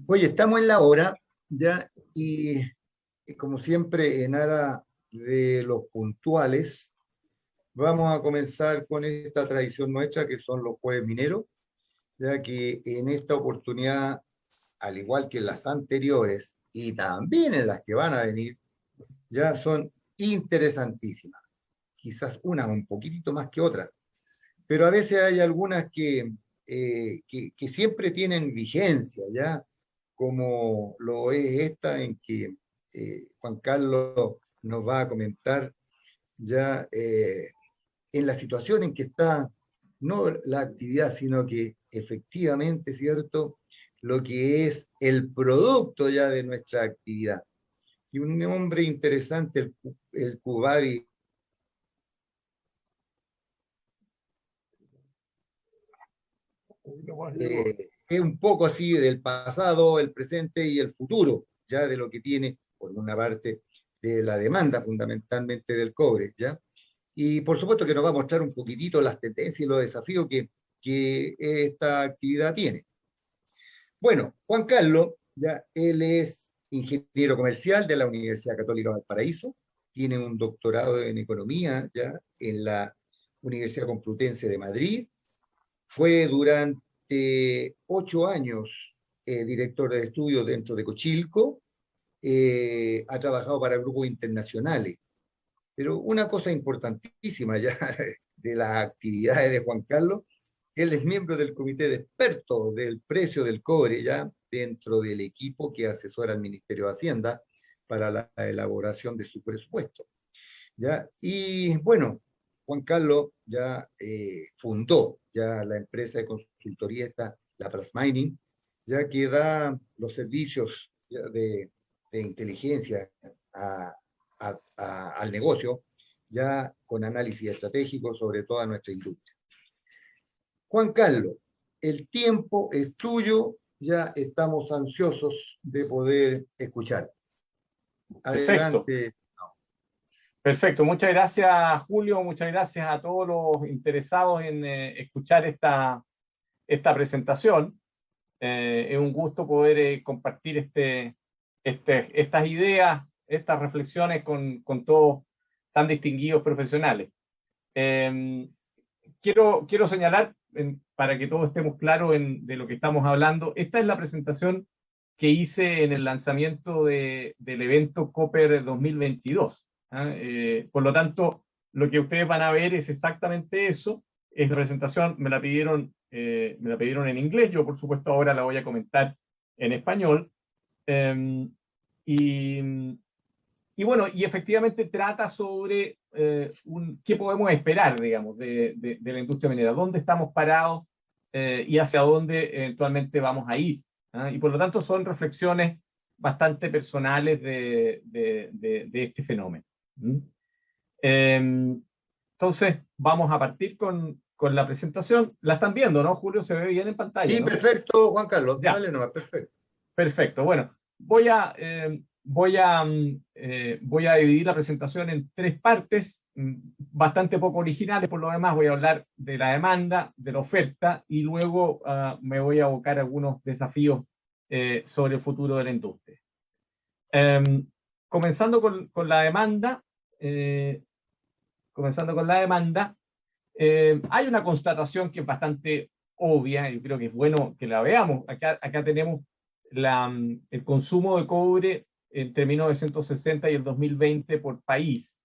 Oye, estamos en la hora ya y como siempre, en aras de los puntuales, vamos a comenzar con esta tradición nuestra que son los jueves mineros, ya que en esta oportunidad, al igual que en las anteriores y también en las que van a venir, ya son interesantísimas. Quizás unas un poquitito más que otras, pero a veces hay algunas que siempre tienen vigencia, ¿ya? Como lo es esta en que Juan Carlos nos va a comentar ya en la situación en que está, no la actividad, sino que efectivamente, ¿cierto? Lo que es el producto ya de nuestra actividad. Y un hombre interesante, el Cubadi, es un poco así del pasado, el presente y el futuro, ya de lo que tiene, por una parte, de la demanda fundamentalmente del cobre, ¿ya? Y por supuesto que nos va a mostrar un poquitito las tendencias y los desafíos que esta actividad tiene. Bueno, Juan Carlos, ya él es ingeniero comercial de la Universidad Católica de Valparaíso, tiene un doctorado en economía ya en la Universidad Complutense de Madrid, fue durante 8 años director de estudios dentro de Cochilco, ha trabajado para grupos internacionales. Pero una cosa importantísima ya de las actividades de Juan Carlos, él es miembro del comité de expertos del precio del cobre, ya dentro del equipo que asesora al Ministerio de Hacienda para la elaboración de su presupuesto. ¿Ya? Y bueno, Juan Carlos ya fundó ya la empresa de consultoría esta, la Plasmining, ya que da los servicios de inteligencia al negocio, ya con análisis estratégico sobre toda nuestra industria. Juan Carlos, el tiempo es tuyo, ya estamos ansiosos de poder escucharte. Perfecto, Adelante. perfecto. Muchas gracias, Julio. Muchas gracias a todos los interesados en escuchar esta presentación. Es un gusto poder compartir estas ideas, estas reflexiones con todos tan distinguidos profesionales. Eh, quiero señalar, para que todos estemos claros de lo que estamos hablando, esta es la presentación que hice en el lanzamiento del evento Copper 2022. Por lo tanto, lo que ustedes van a ver es exactamente eso. Esta presentación me la pidieron en inglés, yo por supuesto ahora la voy a comentar en español. Eh, y, y bueno, y efectivamente trata sobre qué podemos esperar, digamos, de la industria minera, dónde estamos parados y hacia dónde eventualmente vamos a ir. Y por lo tanto son reflexiones bastante personales de este fenómeno. ¿Mm? Entonces, vamos a partir con la presentación. La están viendo, ¿no, Julio? Se ve bien en pantalla, Sí, ¿no? perfecto, Juan Carlos, Ya. dale nomás, perfecto. Perfecto. Bueno, voy a dividir la presentación en tres partes, bastante poco originales por lo demás. Voy a hablar de la demanda, de la oferta y luego me voy a abocar a algunos desafíos sobre el futuro de la industria. Eh, comenzando con la demanda, eh, hay una constatación que es bastante obvia, y creo que es bueno que la veamos. Acá tenemos el consumo de cobre entre 1960 y el 2020 por país.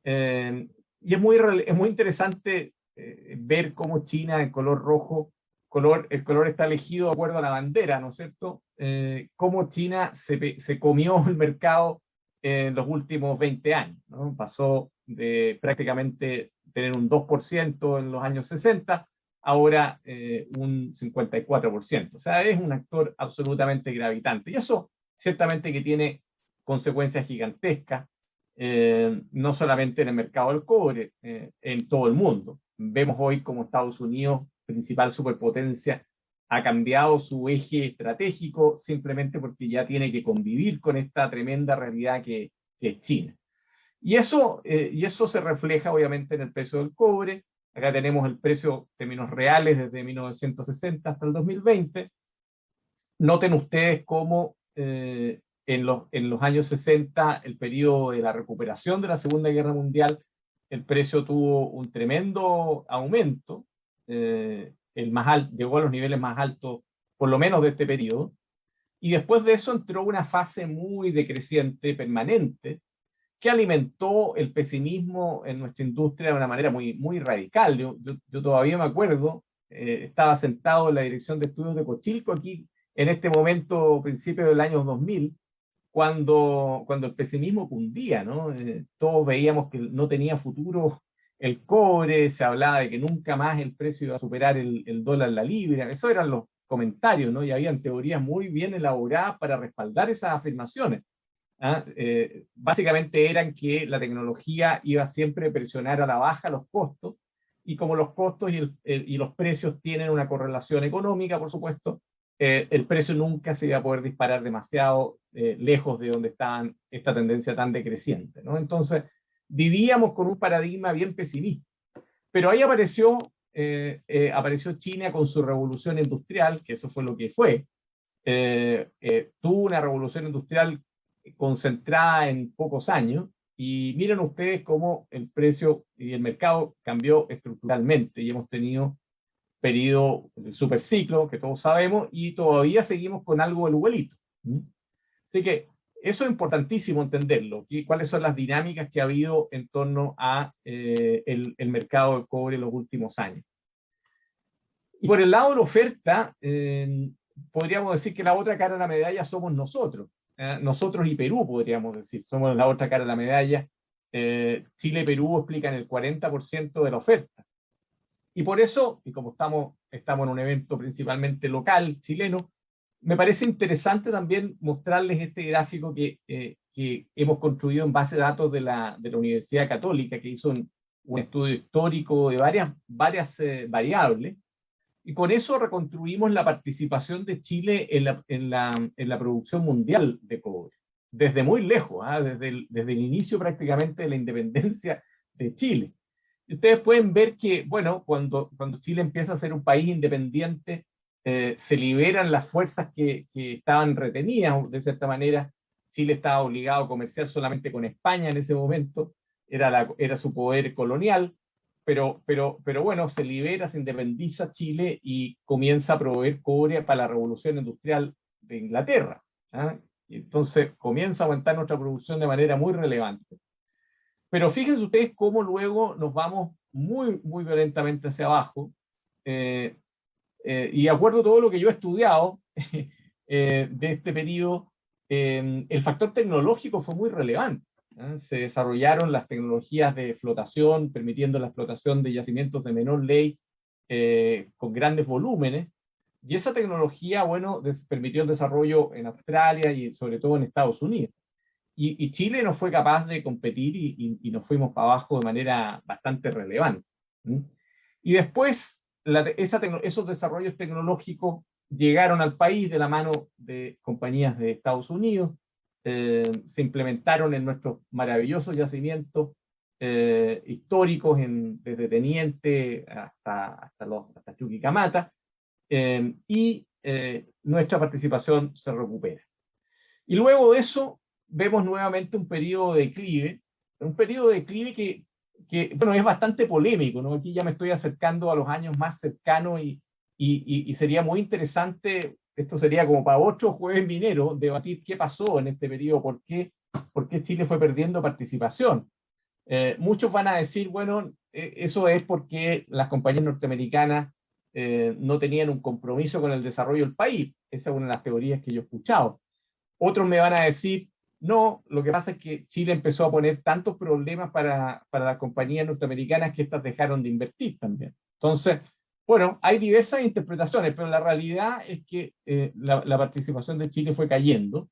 Y es muy interesante ver cómo China, en color rojo, el color está elegido de acuerdo a la bandera, ¿no es cierto? Cómo China se comió el mercado en los últimos 20 años, ¿no? Pasó de prácticamente tener un 2% en los años 60, ahora un 54%. O sea, es un actor absolutamente gravitante. Y eso ciertamente que tiene consecuencias gigantescas, no solamente en el mercado del cobre, en todo el mundo. Vemos hoy como Estados Unidos, principal superpotencia, ha cambiado su eje estratégico simplemente porque ya tiene que convivir con esta tremenda realidad que es China. Y eso se refleja obviamente en el precio del cobre. Acá tenemos el precio en términos reales desde 1960 hasta el 2020. Noten ustedes cómo en los años 60, el periodo de la recuperación de la Segunda Guerra Mundial, el precio tuvo un tremendo aumento, llegó a los niveles más altos, por lo menos de este periodo, y después de eso entró una fase muy decreciente, permanente, que alimentó el pesimismo en nuestra industria de una manera muy, muy radical. Yo todavía me acuerdo, estaba sentado en la Dirección de Estudios de Cochilco, aquí en este momento, principio del año 2000, cuando el pesimismo cundía, ¿no? Todos veíamos que no tenía futuro el cobre, se hablaba de que nunca más el precio iba a superar el dólar la libra, esos eran los comentarios, ¿no? Y habían teorías muy bien elaboradas para respaldar esas afirmaciones. ¿Ah? Básicamente eran que la tecnología iba siempre a presionar a la baja los costos, y como los costos y los precios tienen una correlación económica, por supuesto, el precio nunca se iba a poder disparar demasiado lejos de donde estaban esta tendencia tan decreciente, ¿no? Entonces, vivíamos con un paradigma bien pesimista. Pero ahí apareció China con su revolución industrial, que eso fue lo que fue. Tuvo una revolución industrial concentrada en pocos años, y miren ustedes cómo el precio y el mercado cambió estructuralmente, y hemos tenido periodo del superciclo, que todos sabemos, y todavía seguimos con algo del vuelito. Así que eso es importantísimo entenderlo, cuáles son las dinámicas que ha habido en torno a el mercado del cobre en los últimos años. Y por el lado de la oferta, podríamos decir que la otra cara de la medalla somos nosotros. Nosotros y Perú, podríamos decir, somos la otra cara de la medalla. Chile y Perú explican el 40% de la oferta. Y por eso, y como estamos en un evento principalmente local, chileno, me parece interesante también mostrarles este gráfico que hemos construido en base de datos de la Universidad Católica, que hizo un estudio histórico de varias variables, y con eso reconstruimos la participación de Chile en la producción mundial de cobre, desde muy lejos, desde el inicio prácticamente de la independencia de Chile. Y ustedes pueden ver que, bueno, cuando Chile empieza a ser un país independiente, se liberan las fuerzas que estaban retenidas, de cierta manera. Chile estaba obligado a comerciar solamente con España en ese momento, era su poder colonial, pero bueno, se libera, se independiza Chile y comienza a proveer cobre para la revolución industrial de Inglaterra. Y entonces comienza a aumentar nuestra producción de manera muy relevante. Pero fíjense ustedes cómo luego nos vamos muy, muy violentamente hacia abajo. Y de acuerdo a todo lo que yo he estudiado de este periodo, el factor tecnológico fue muy relevante. Se desarrollaron las tecnologías de flotación, permitiendo la explotación de yacimientos de menor ley con grandes volúmenes. Y esa tecnología, bueno, permitió el desarrollo en Australia y sobre todo en Estados Unidos. Y Chile no fue capaz de competir y nos fuimos para abajo de manera bastante relevante. Y después, esos desarrollos tecnológicos llegaron al país de la mano de compañías de Estados Unidos, se implementaron en nuestros maravillosos yacimientos históricos, desde Teniente hasta Chuquicamata, y nuestra participación se recupera. Y luego de eso, vemos nuevamente un periodo de declive que bueno, es bastante polémico, ¿no? Aquí ya me estoy acercando a los años más cercanos y sería muy interesante, esto sería como para otro jueves minero, debatir qué pasó en este periodo, por qué Chile fue perdiendo participación. Muchos van a decir, bueno, eso es porque las compañías norteamericanas no tenían un compromiso con el desarrollo del país. Esa es una de las teorías que yo he escuchado. Otros me van a decir, no, lo que pasa es que Chile empezó a poner tantos problemas para las compañías norteamericanas que estas dejaron de invertir también. Entonces, bueno, hay diversas interpretaciones, pero la realidad es que la participación de Chile fue cayendo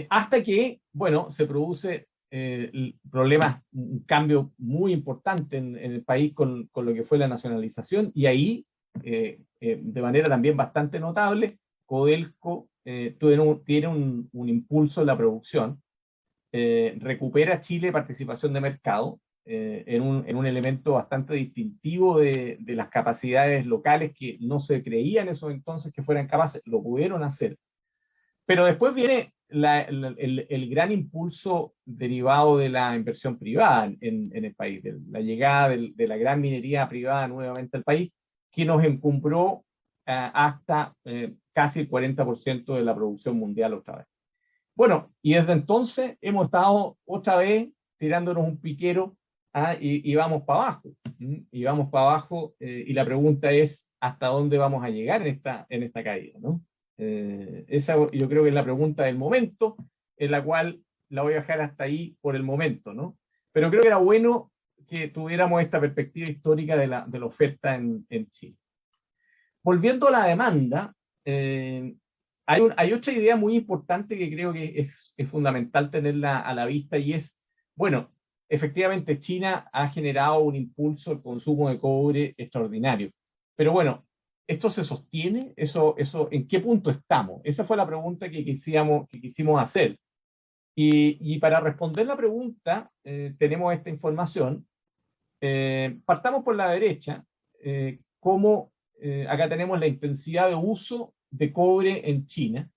hasta que, bueno, se produce un cambio muy importante en el país con lo que fue la nacionalización, y ahí, de manera también bastante notable, Codelco tiene un impulso en la producción, recupera Chile participación de mercado, en un elemento bastante distintivo de las capacidades locales que no se creía en esos entonces que fueran capaces, lo pudieron hacer. Pero después viene el gran impulso derivado de la inversión privada en el país, de la llegada de la gran minería privada nuevamente al país, que nos encumbró hasta casi el 40% de la producción mundial otra vez. Bueno, y desde entonces hemos estado otra vez tirándonos un piquero y vamos para abajo. Y vamos para abajo y la pregunta es, ¿hasta dónde vamos a llegar en esta caída? ¿No? Esa yo creo que es la pregunta del momento, en la cual la voy a dejar hasta ahí por el momento, ¿no? Pero creo que era bueno que tuviéramos esta perspectiva histórica de la oferta en Chile. Volviendo a la demanda, hay otra idea muy importante que creo que es fundamental tenerla a la vista y es, bueno, efectivamente China ha generado un impulso al consumo de cobre extraordinario, pero bueno, ¿esto se sostiene? ¿En qué punto estamos? Esa fue la pregunta que quisimos hacer. Y para responder la pregunta, tenemos esta información. Partamos por la derecha, acá tenemos la intensidad de uso de cobre en China.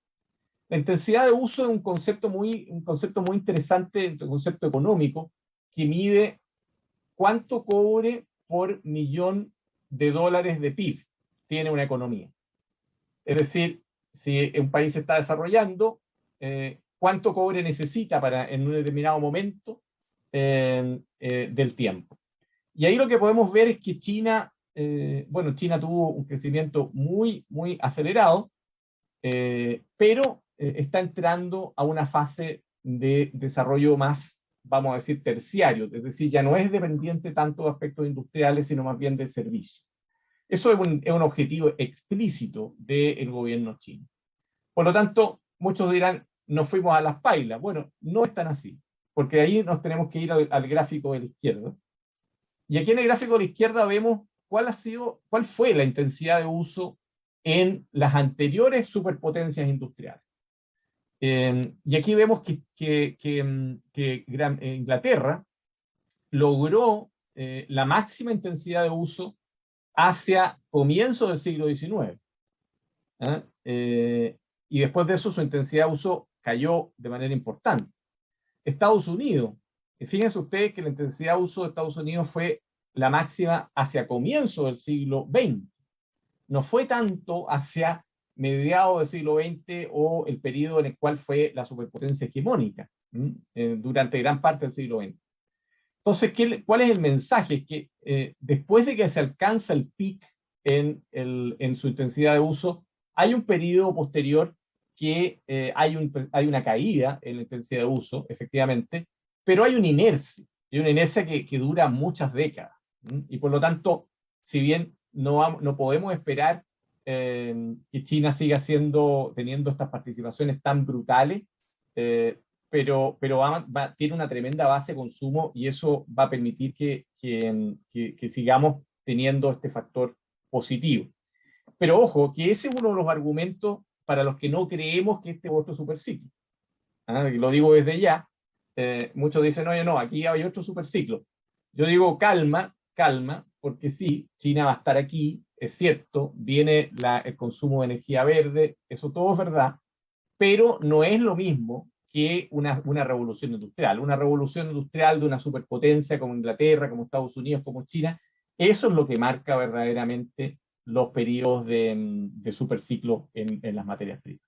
La intensidad de uso es un concepto muy interesante, un concepto económico, que mide cuánto cobre por millón de dólares de PIB tiene una economía. Es decir, si un país se está desarrollando, cuánto cobre necesita en un determinado momento del tiempo. Y ahí lo que podemos ver es que China tuvo un crecimiento muy, muy acelerado, pero está entrando a una fase de desarrollo más, vamos a decir, terciario, es decir, ya no es dependiente tanto de aspectos industriales, sino más bien de servicio. Eso es un objetivo explícito del gobierno chino. Por lo tanto, muchos dirán, nos fuimos a las pailas. Bueno, no es tan así, porque ahí nos tenemos que ir al gráfico de la izquierda. Y aquí en el gráfico de la izquierda vemos cuál fue la intensidad de uso en las anteriores superpotencias industriales. Y aquí vemos que Inglaterra logró la máxima intensidad de uso hacia comienzo del siglo XIX. Y después de eso su intensidad de uso cayó de manera importante. Estados Unidos, fíjense ustedes que la intensidad de uso de Estados Unidos fue la máxima hacia comienzo del siglo XX. No fue tanto hacia mediados del siglo XX o el periodo en el cual fue la superpotencia hegemónica, durante gran parte del siglo XX. Entonces, ¿cuál es el mensaje? Es que después de que se alcanza el pic en su intensidad de uso, hay un periodo posterior que hay una caída en la intensidad de uso, efectivamente, pero hay una inercia que dura muchas décadas. Y por lo tanto, si bien no podemos esperar que China siga teniendo estas participaciones tan brutales, pero tiene una tremenda base de consumo y eso va a permitir que sigamos teniendo este factor positivo. Pero ojo, que ese es uno de los argumentos para los que no creemos que este es otro superciclo. Lo digo desde ya. Muchos dicen, oye, no, aquí hay otro superciclo. Yo digo, calma, porque sí, China va a estar aquí, es cierto, viene el consumo de energía verde, eso todo es verdad, pero no es lo mismo que una revolución industrial. Una revolución industrial de una superpotencia como Inglaterra, como Estados Unidos, como China, eso es lo que marca verdaderamente los periodos de superciclo en las materias primas.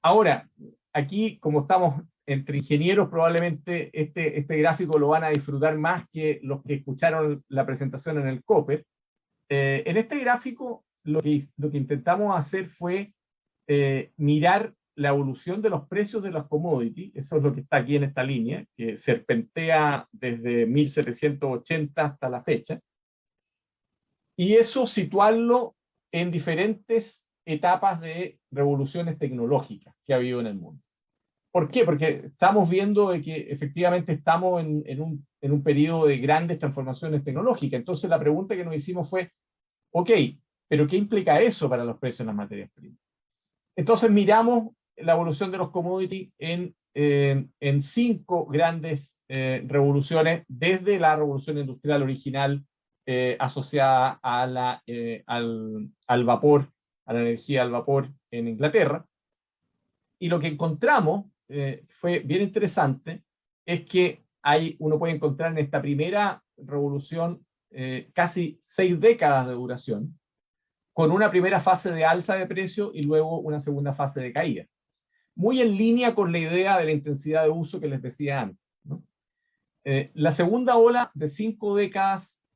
Ahora, aquí, como estamos entre ingenieros, probablemente este gráfico lo van a disfrutar más que los que escucharon la presentación en el Copper. En este gráfico, lo que intentamos hacer fue mirar la evolución de los precios de las commodities, eso es lo que está aquí en esta línea, que serpentea desde 1780 hasta la fecha, y eso situarlo en diferentes etapas de revoluciones tecnológicas que ha habido en el mundo. ¿Por qué? Porque estamos viendo de que efectivamente estamos en un periodo de grandes transformaciones tecnológicas. Entonces la pregunta que nos hicimos fue, ok, pero ¿qué implica eso para los precios de las materias primas? Entonces miramos la evolución de los commodities en en 5 grandes revoluciones, desde la revolución industrial original asociada a al vapor, a la energía al vapor en Inglaterra. Y lo que encontramos fue bien interesante, es que uno puede encontrar en esta primera revolución casi 6 décadas de duración, con una primera fase de alza de precio y luego una segunda fase de caída. Muy en línea con la idea de la intensidad de uso que les decía antes, ¿no? La segunda ola de 5 décadas,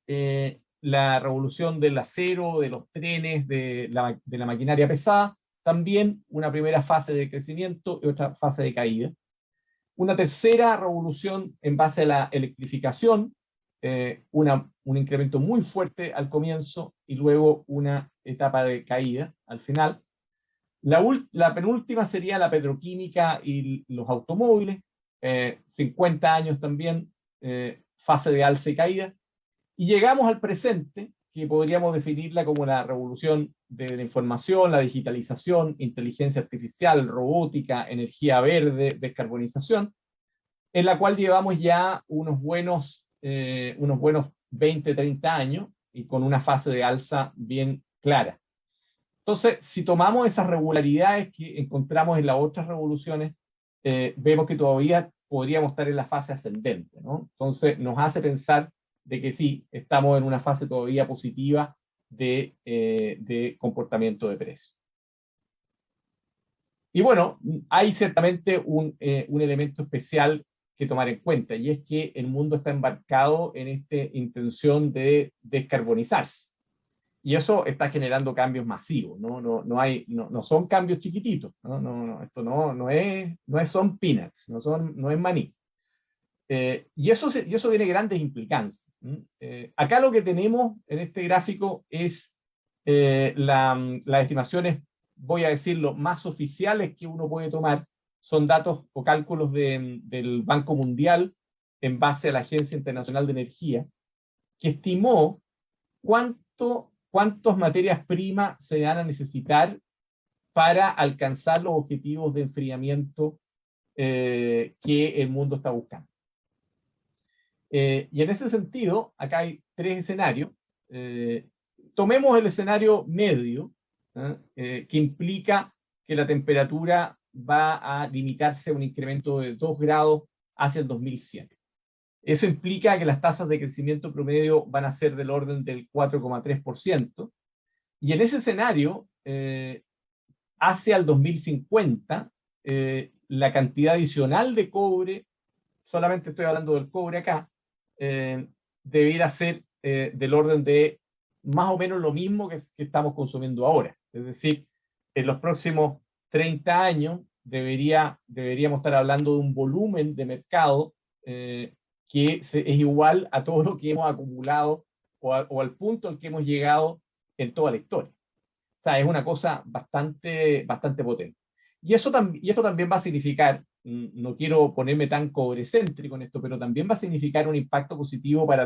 la revolución del acero, de los trenes, de la maquinaria pesada, también una primera fase de crecimiento y otra fase de caída. Una tercera revolución en base a la electrificación, un incremento muy fuerte al comienzo y luego una etapa de caída al final. La penúltima sería la petroquímica y los automóviles, 50 años también, fase de alza y caída. Y llegamos al presente, que podríamos definirla como la revolución de la información, la digitalización, inteligencia artificial, robótica, energía verde, descarbonización, en la cual llevamos ya unos buenos 20, 30 años y con una fase de alza bien clara. Entonces, si tomamos esas regularidades que encontramos en las otras revoluciones, vemos que todavía podríamos estar en la fase ascendente, ¿no? Entonces, nos hace pensar de que sí, estamos en una fase todavía positiva de comportamiento de precio. Y bueno, hay ciertamente un elemento especial que tomar en cuenta, y es que el mundo está embarcado en esta intención de descarbonizarse. Y eso está generando cambios masivos, ¿no? No son cambios chiquititos, ¿no? Esto no son peanuts, no es maní. Y eso tiene grandes implicancias. Acá lo que tenemos en este gráfico es las estimaciones, voy a decirlo, más oficiales que uno puede tomar, son datos o cálculos del Banco Mundial en base a la Agencia Internacional de Energía, que estimó cuántas materias primas se van a necesitar para alcanzar los objetivos de enfriamiento que el mundo está buscando. Y en ese sentido, acá hay 3 escenarios. Tomemos el escenario medio, que implica que la temperatura va a limitarse a un incremento de 2 grados hacia el 2100. Eso implica que las tasas de crecimiento promedio van a ser del orden del 4,3%. Y en ese escenario, hacia el 2050, la cantidad adicional de cobre, solamente estoy hablando del cobre acá, debiera ser del orden de más o menos lo mismo que estamos consumiendo ahora. Es decir, en los próximos 30 años deberíamos estar hablando de un volumen de mercado que es igual a todo lo que hemos acumulado o al punto al que hemos llegado en toda la historia. O sea, es una cosa bastante potente. Y esto también va a significar, no quiero ponerme tan cobrecéntrico en esto, pero también va a significar un impacto positivo para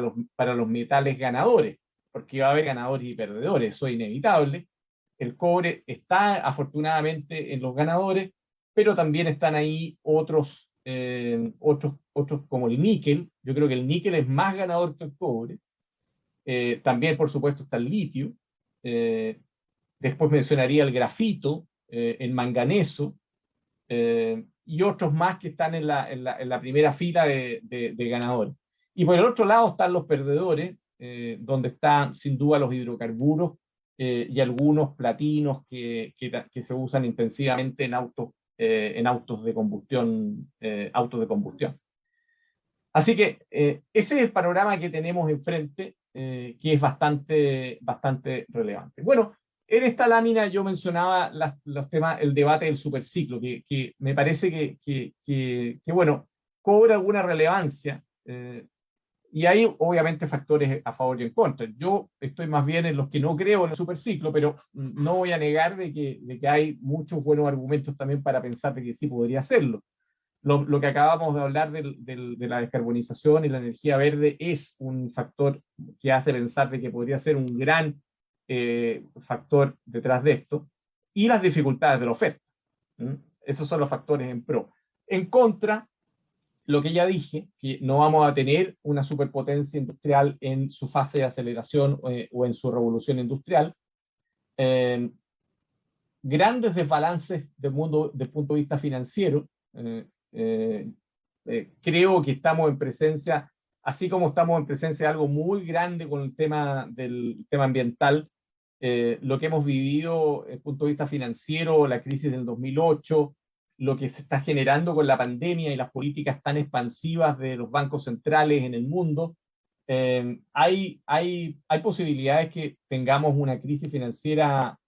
los metales ganadores, porque va a haber ganadores y perdedores, eso es inevitable. El cobre está afortunadamente en los ganadores, pero también están ahí otros como el níquel. Yo creo que el níquel es más ganador que el cobre. También, por supuesto, está el litio. Después mencionaría el grafito, el manganeso, y otros más que están en la primera fila de ganadores. Y por el otro lado están los perdedores, donde están sin duda los hidrocarburos y algunos platinos que se usan intensivamente en autos de combustión. Así que ese es el panorama que tenemos enfrente, que es bastante relevante. Bueno, en esta lámina yo mencionaba los temas, el debate del superciclo, que me parece que bueno, cobra alguna relevancia, y hay obviamente factores a favor y en contra. Yo estoy más bien en los que no creo en el superciclo, pero no voy a negar de que hay muchos buenos argumentos también para pensar de que sí podría hacerlo. Lo que acabamos de hablar de la descarbonización y la energía verde es un factor que hace pensar de que podría ser un gran factor detrás de esto, y las dificultades de la oferta. Esos son los factores en pro. En contra, lo que ya dije, que no vamos a tener una superpotencia industrial en su fase de aceleración o en su revolución industrial. Grandes desbalances del mundo desde el punto de vista financiero. Creo que estamos en presencia, así como estamos en presencia de algo muy grande con el tema del tema ambiental, lo que hemos vivido desde el punto de vista financiero, la crisis del 2008, lo que se está generando con la pandemia y las políticas tan expansivas de los bancos centrales en el mundo, hay posibilidades que tengamos una crisis financiera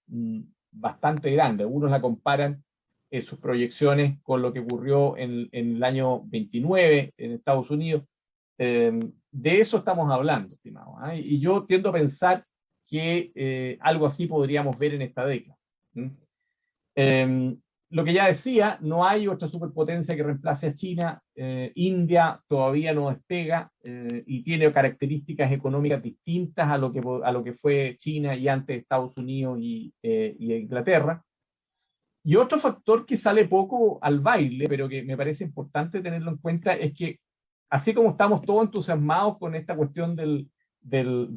bastante grande. Algunos la comparan en sus proyecciones con lo que ocurrió en el año 29 en Estados Unidos. De eso estamos hablando, estimado. Y yo tiendo a pensar que algo así podríamos ver en esta década. Lo que ya decía, no hay otra superpotencia que reemplace a China. India todavía no despega y tiene características económicas distintas a lo que fue China y antes Estados Unidos y Inglaterra. Y otro factor que sale poco al baile, pero que me parece importante tenerlo en cuenta, es que así como estamos todos entusiasmados con esta cuestión de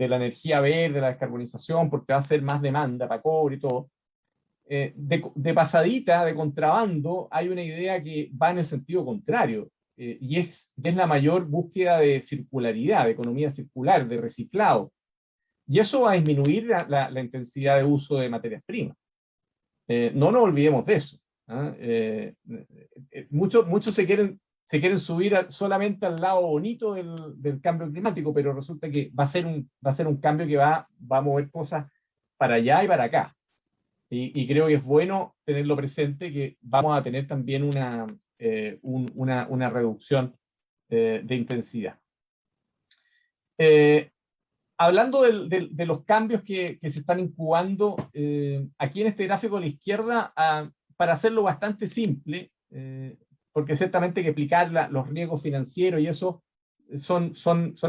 la energía verde, la descarbonización, porque va a ser más demanda para cobre y todo, de pasadita, de contrabando, hay una idea que va en el sentido contrario, y es la mayor búsqueda de circularidad, de economía circular, de reciclado. Y eso va a disminuir la intensidad de uso de materias primas. No nos olvidemos de eso. Muchos se quieren subir solamente al lado bonito del cambio climático, pero resulta que va a ser un cambio que va a mover cosas para allá y para acá. Y creo que es bueno tenerlo presente, que vamos a tener también una reducción de intensidad. Hablando de los cambios que se están incubando, aquí en este gráfico a la izquierda, para hacerlo bastante simple, porque ciertamente hay que explicar los riesgos financieros y eso son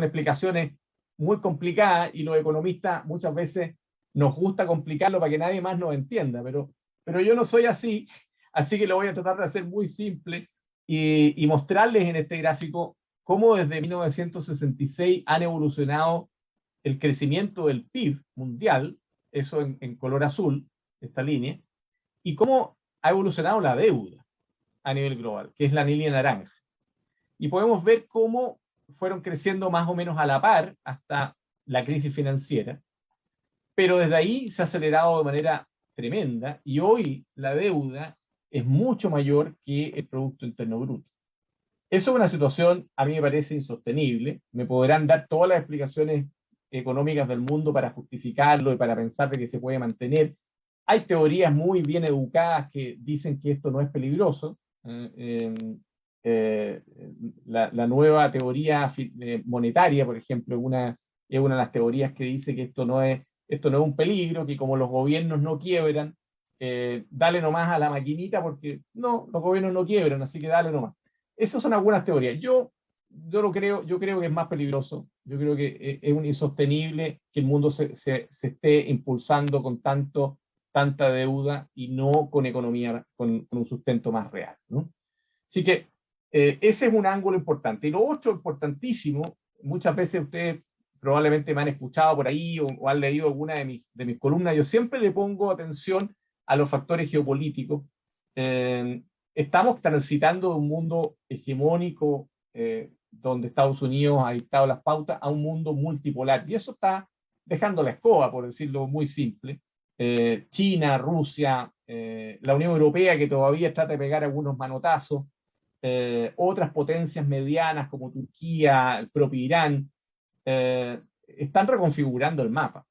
explicaciones muy complicadas y los economistas muchas veces nos gusta complicarlo para que nadie más nos entienda, pero yo no soy así, así que lo voy a tratar de hacer muy simple y mostrarles en este gráfico cómo desde 1966 han evolucionado el crecimiento del PIB mundial, eso en color azul, esta línea, y cómo ha evolucionado la deuda a nivel global, que es la línea naranja. Y podemos ver cómo fueron creciendo más o menos a la par hasta la crisis financiera, pero desde ahí se ha acelerado de manera tremenda y hoy la deuda es mucho mayor que el Producto Interno Bruto. Eso es una situación, a mí me parece insostenible. Me podrán dar todas las explicaciones económicas del mundo para justificarlo y para pensar de que se puede mantener. Hay teorías muy bien educadas que dicen que esto no es peligroso. La nueva teoría monetaria, por ejemplo, es una de las teorías que dice que esto no es un peligro, que como los gobiernos no quiebran, dale nomás a la maquinita porque no, los gobiernos no quiebran, así que dale nomás. Esas son algunas teorías. Yo creo que es más peligroso. Yo creo que es un insostenible que el mundo se esté impulsando con tanta deuda y no con economía, con un sustento más real, ¿no? Así que ese es un ángulo importante. Y lo otro importantísimo, muchas veces ustedes probablemente me han escuchado por ahí o han leído alguna de mis columnas, yo siempre le pongo atención a los factores geopolíticos. Estamos transitando de un mundo hegemónico donde Estados Unidos ha dictado las pautas a un mundo multipolar. Y eso está dejando la escoba, por decirlo muy simple. China, Rusia, la Unión Europea, que todavía trata de pegar algunos manotazos, otras potencias medianas como Turquía, el propio Irán, están reconfigurando el mapa.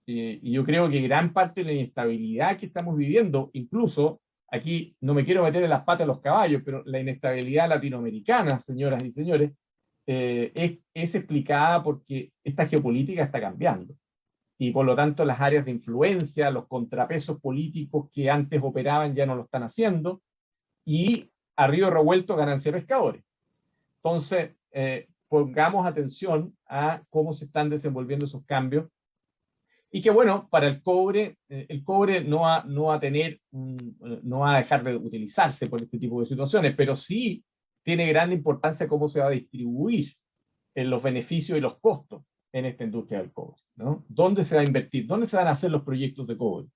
Y yo creo que gran parte de la inestabilidad que estamos viviendo, incluso aquí no me quiero meter en las patas de los caballos, pero la inestabilidad latinoamericana, señoras y señores, es explicada porque esta geopolítica está cambiando. Y por lo tanto las áreas de influencia, los contrapesos políticos que antes operaban ya no lo están haciendo, y a río revuelto ganancia de pescadores. Entonces, pongamos atención a cómo se están desenvolviendo esos cambios. Y que bueno, para el cobre no va a dejar de utilizarse por este tipo de situaciones, pero sí tiene gran importancia cómo se va a distribuir en los beneficios y los costos en esta industria del cobre, ¿no? ¿Dónde se va a invertir? ¿Dónde se van a hacer los proyectos de cobre?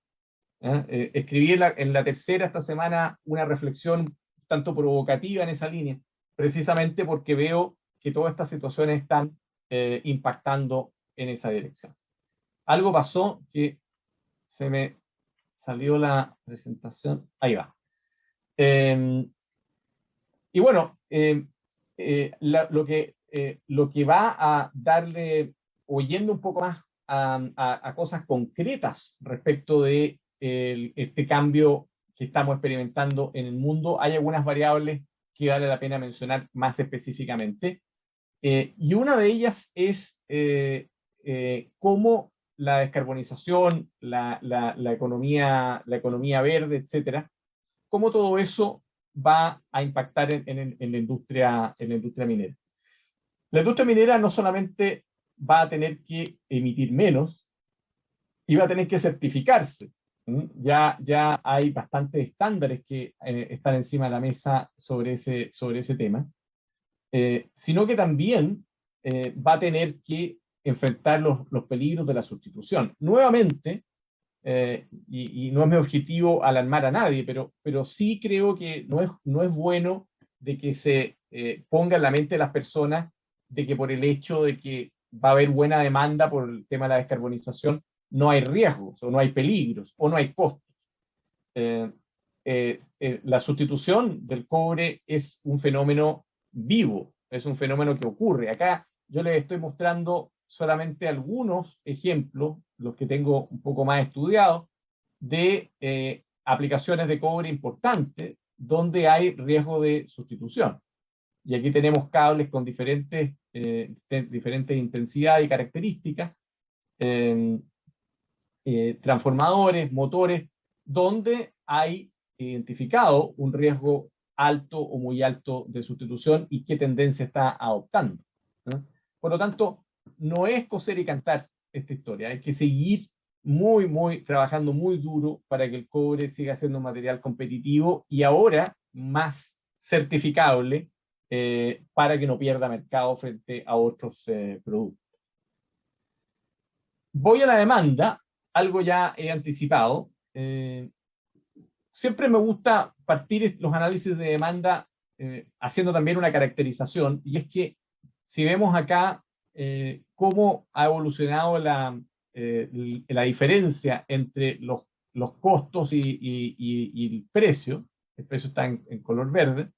Escribí en la tercera esta semana una reflexión tanto provocativa en esa línea, precisamente porque veo que todas estas situaciones están impactando en esa dirección. Algo pasó que se me salió la presentación. Ahí va. Y bueno, lo que va a darle, oyendo un poco más a cosas concretas respecto de este cambio que estamos experimentando en el mundo, hay algunas variables que vale la pena mencionar más específicamente. Y una de ellas es cómo la descarbonización, la economía verde, etcétera, cómo todo eso va a impactar en la industria minera. La industria minera no solamente va a tener que emitir menos, y va a tener que certificarse. Ya hay bastantes estándares que están encima de la mesa sobre ese tema, sino que también va a tener que enfrentar los peligros de la sustitución. Nuevamente, y no es mi objetivo alarmar a nadie, pero sí creo que no es bueno de que se ponga en la mente de las personas de que por el hecho de que va a haber buena demanda por el tema de la descarbonización, no hay riesgos, o no hay peligros, o no hay costos. La sustitución del cobre es un fenómeno vivo, es un fenómeno que ocurre. Acá yo les estoy mostrando solamente algunos ejemplos, los que tengo un poco más estudiados, de aplicaciones de cobre importantes donde hay riesgo de sustitución. Y aquí tenemos cables con diferentes intensidades y características, transformadores, motores, donde hay identificado un riesgo alto o muy alto de sustitución y qué tendencia está adoptando, ¿no? Por lo tanto, no es coser y cantar esta historia, hay que seguir trabajando muy duro para que el cobre siga siendo un material competitivo y ahora más certificable para que no pierda mercado frente a otros productos. Voy a la demanda, algo ya he anticipado. Siempre me gusta partir los análisis de demanda haciendo también una caracterización, y es que si vemos acá cómo ha evolucionado la diferencia entre los costos y el precio está en color verde.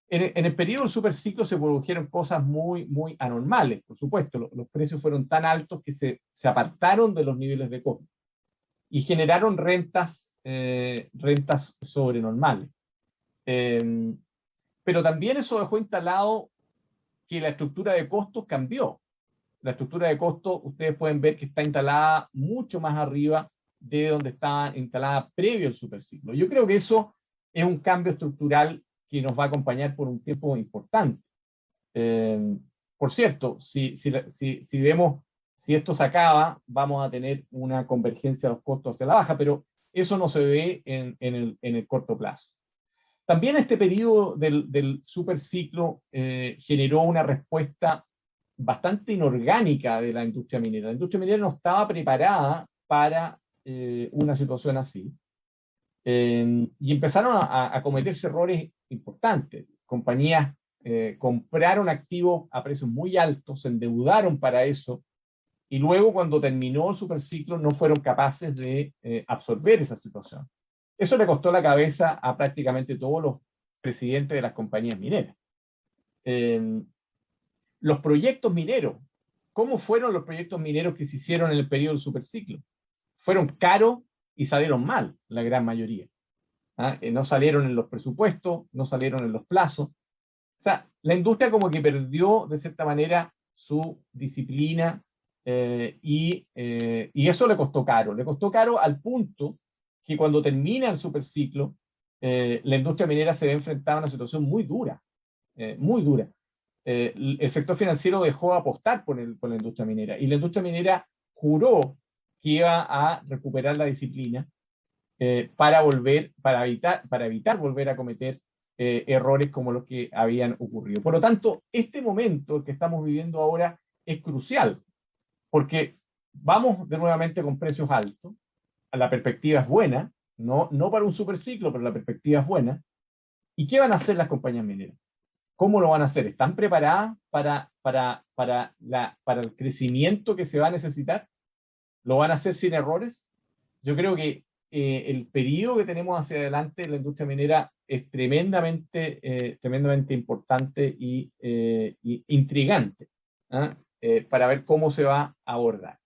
En el periodo del superciclo se produjeron cosas muy anormales, por supuesto. Los precios fueron tan altos que se apartaron de los niveles de costo y generaron rentas sobrenormales. Pero también eso dejó instalado que la estructura de costos cambió. La estructura de costos, ustedes pueden ver que está instalada mucho más arriba de donde estaba instalada previo al superciclo. Yo creo que eso es un cambio estructural que nos va a acompañar por un tiempo importante. Por cierto, si vemos, si esto se acaba, vamos a tener una convergencia de los costos hacia la baja, pero eso no se ve en el corto plazo. También este periodo del superciclo generó una respuesta bastante inorgánica de la industria minera. La industria minera no estaba preparada para una situación así. Y empezaron a cometerse errores importantes. Compañías compraron activos a precios muy altos, se endeudaron para eso, y luego cuando terminó el superciclo no fueron capaces de absorber esa situación. Eso le costó la cabeza a prácticamente todos los presidentes de las compañías mineras. Los proyectos mineros, ¿cómo fueron los proyectos mineros que se hicieron en el periodo del superciclo? Fueron caros y salieron mal, la gran mayoría. No salieron en los presupuestos, no salieron en los plazos. O sea, la industria como que perdió de cierta manera su disciplina y eso le costó caro. Le costó caro al punto que cuando termina el superciclo, la industria minera se ve enfrentada a una situación muy dura, muy dura. El sector financiero dejó de apostar por la industria minera, y la industria minera juró que iba a recuperar la disciplina para evitar volver a cometer errores como los que habían ocurrido. Por lo tanto, este momento que estamos viviendo ahora es crucial, porque vamos de nuevamente con precios altos, la perspectiva es buena, no para un superciclo, pero la perspectiva es buena. ¿Y qué van a hacer las compañías mineras? ¿Cómo lo van a hacer? ¿Están preparadas para el crecimiento que se va a necesitar? ¿Lo van a hacer sin errores? Yo creo que el periodo que tenemos hacia adelante en la industria minera es tremendamente importante y intrigante, ¿eh? Para ver cómo se va a abordar.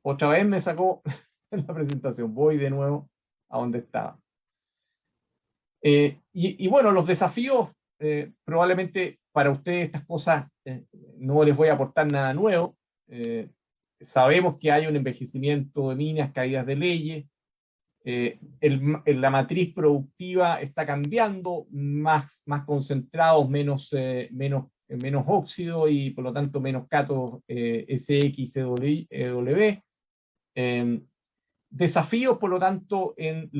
Otra vez me sacó la presentación, voy de nuevo a donde estaba. Y bueno, los desafíos, probablemente para ustedes estas cosas no les voy a aportar nada nuevo. Sabemos que hay un envejecimiento de minas, caídas de leyes, la matriz productiva está cambiando, más concentrados, menos óxido y por lo tanto menos cátodos SX, EW. Desafíos, por lo tanto, en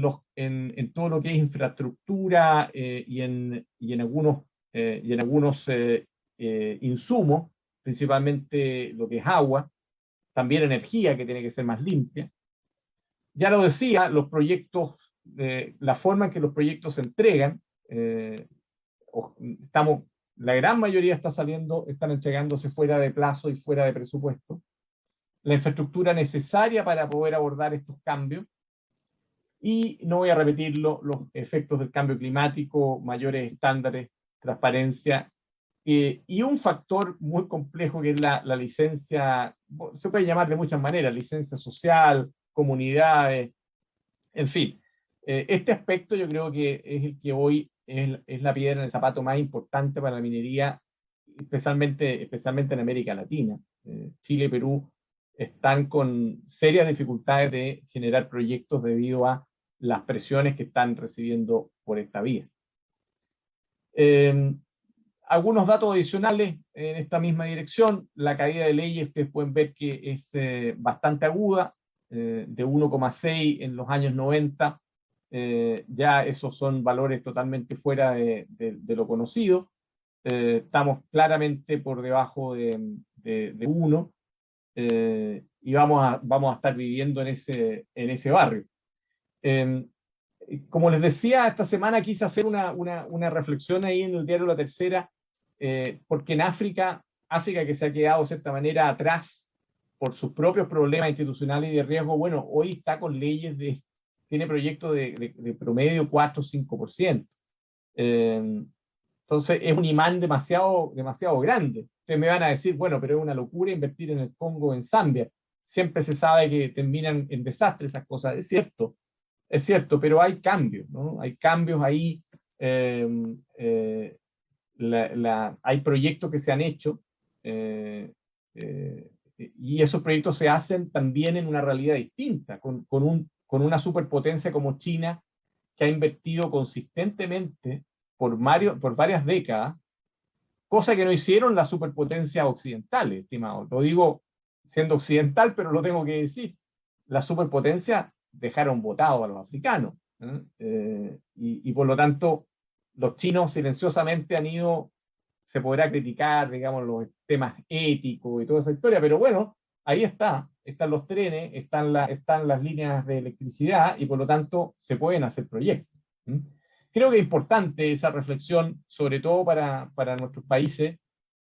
todo lo que es infraestructura y en algunos insumos, principalmente lo que es agua, también energía que tiene que ser más limpia. Ya lo decía, los proyectos, la forma en que los proyectos se entregan, la gran mayoría están entregándose fuera de plazo y fuera de presupuesto. La infraestructura necesaria para poder abordar estos cambios. Y no voy a repetirlo, los efectos del cambio climático, mayores estándares, transparencia, y un factor muy complejo que es la licencia, se puede llamar de muchas maneras, licencia social, comunidades, en fin. Este aspecto yo creo que es el que hoy es la piedra en el zapato más importante para la minería, especialmente en América Latina. Chile y Perú están con serias dificultades de generar proyectos debido a las presiones que están recibiendo por esta vía. Algunos datos adicionales en esta misma dirección. La caída de leyes, ustedes pueden ver que es bastante aguda, de 1,6 en los años 90. Ya esos son valores totalmente fuera de lo conocido. Estamos claramente por debajo de 1. Y vamos a estar viviendo en ese barrio. Como les decía, esta semana quise hacer una reflexión ahí en el diario La Tercera, porque en África que se ha quedado de cierta manera atrás por sus propios problemas institucionales y de riesgo, bueno, hoy está con leyes tiene proyectos de promedio 4 o 5%. Entonces es un imán demasiado grande. Ustedes me van a decir, bueno, pero es una locura invertir en el Congo o en Zambia. Siempre se sabe que terminan en desastre esas cosas. Es cierto, pero hay cambios, ¿no? Hay cambios ahí. Hay proyectos que se han hecho y esos proyectos se hacen también en una realidad distinta, con una superpotencia como China, que ha invertido consistentemente por varias décadas, cosa que no hicieron las superpotencias occidentales, estimado. Lo digo siendo occidental, pero lo tengo que decir. Las superpotencias dejaron votados a los africanos. Y por lo tanto, los chinos silenciosamente se podrá criticar, digamos, los temas éticos y toda esa historia, pero bueno, ahí están los trenes, están las líneas de electricidad y por lo tanto se pueden hacer proyectos. Creo que es importante esa reflexión, sobre todo para nuestros países,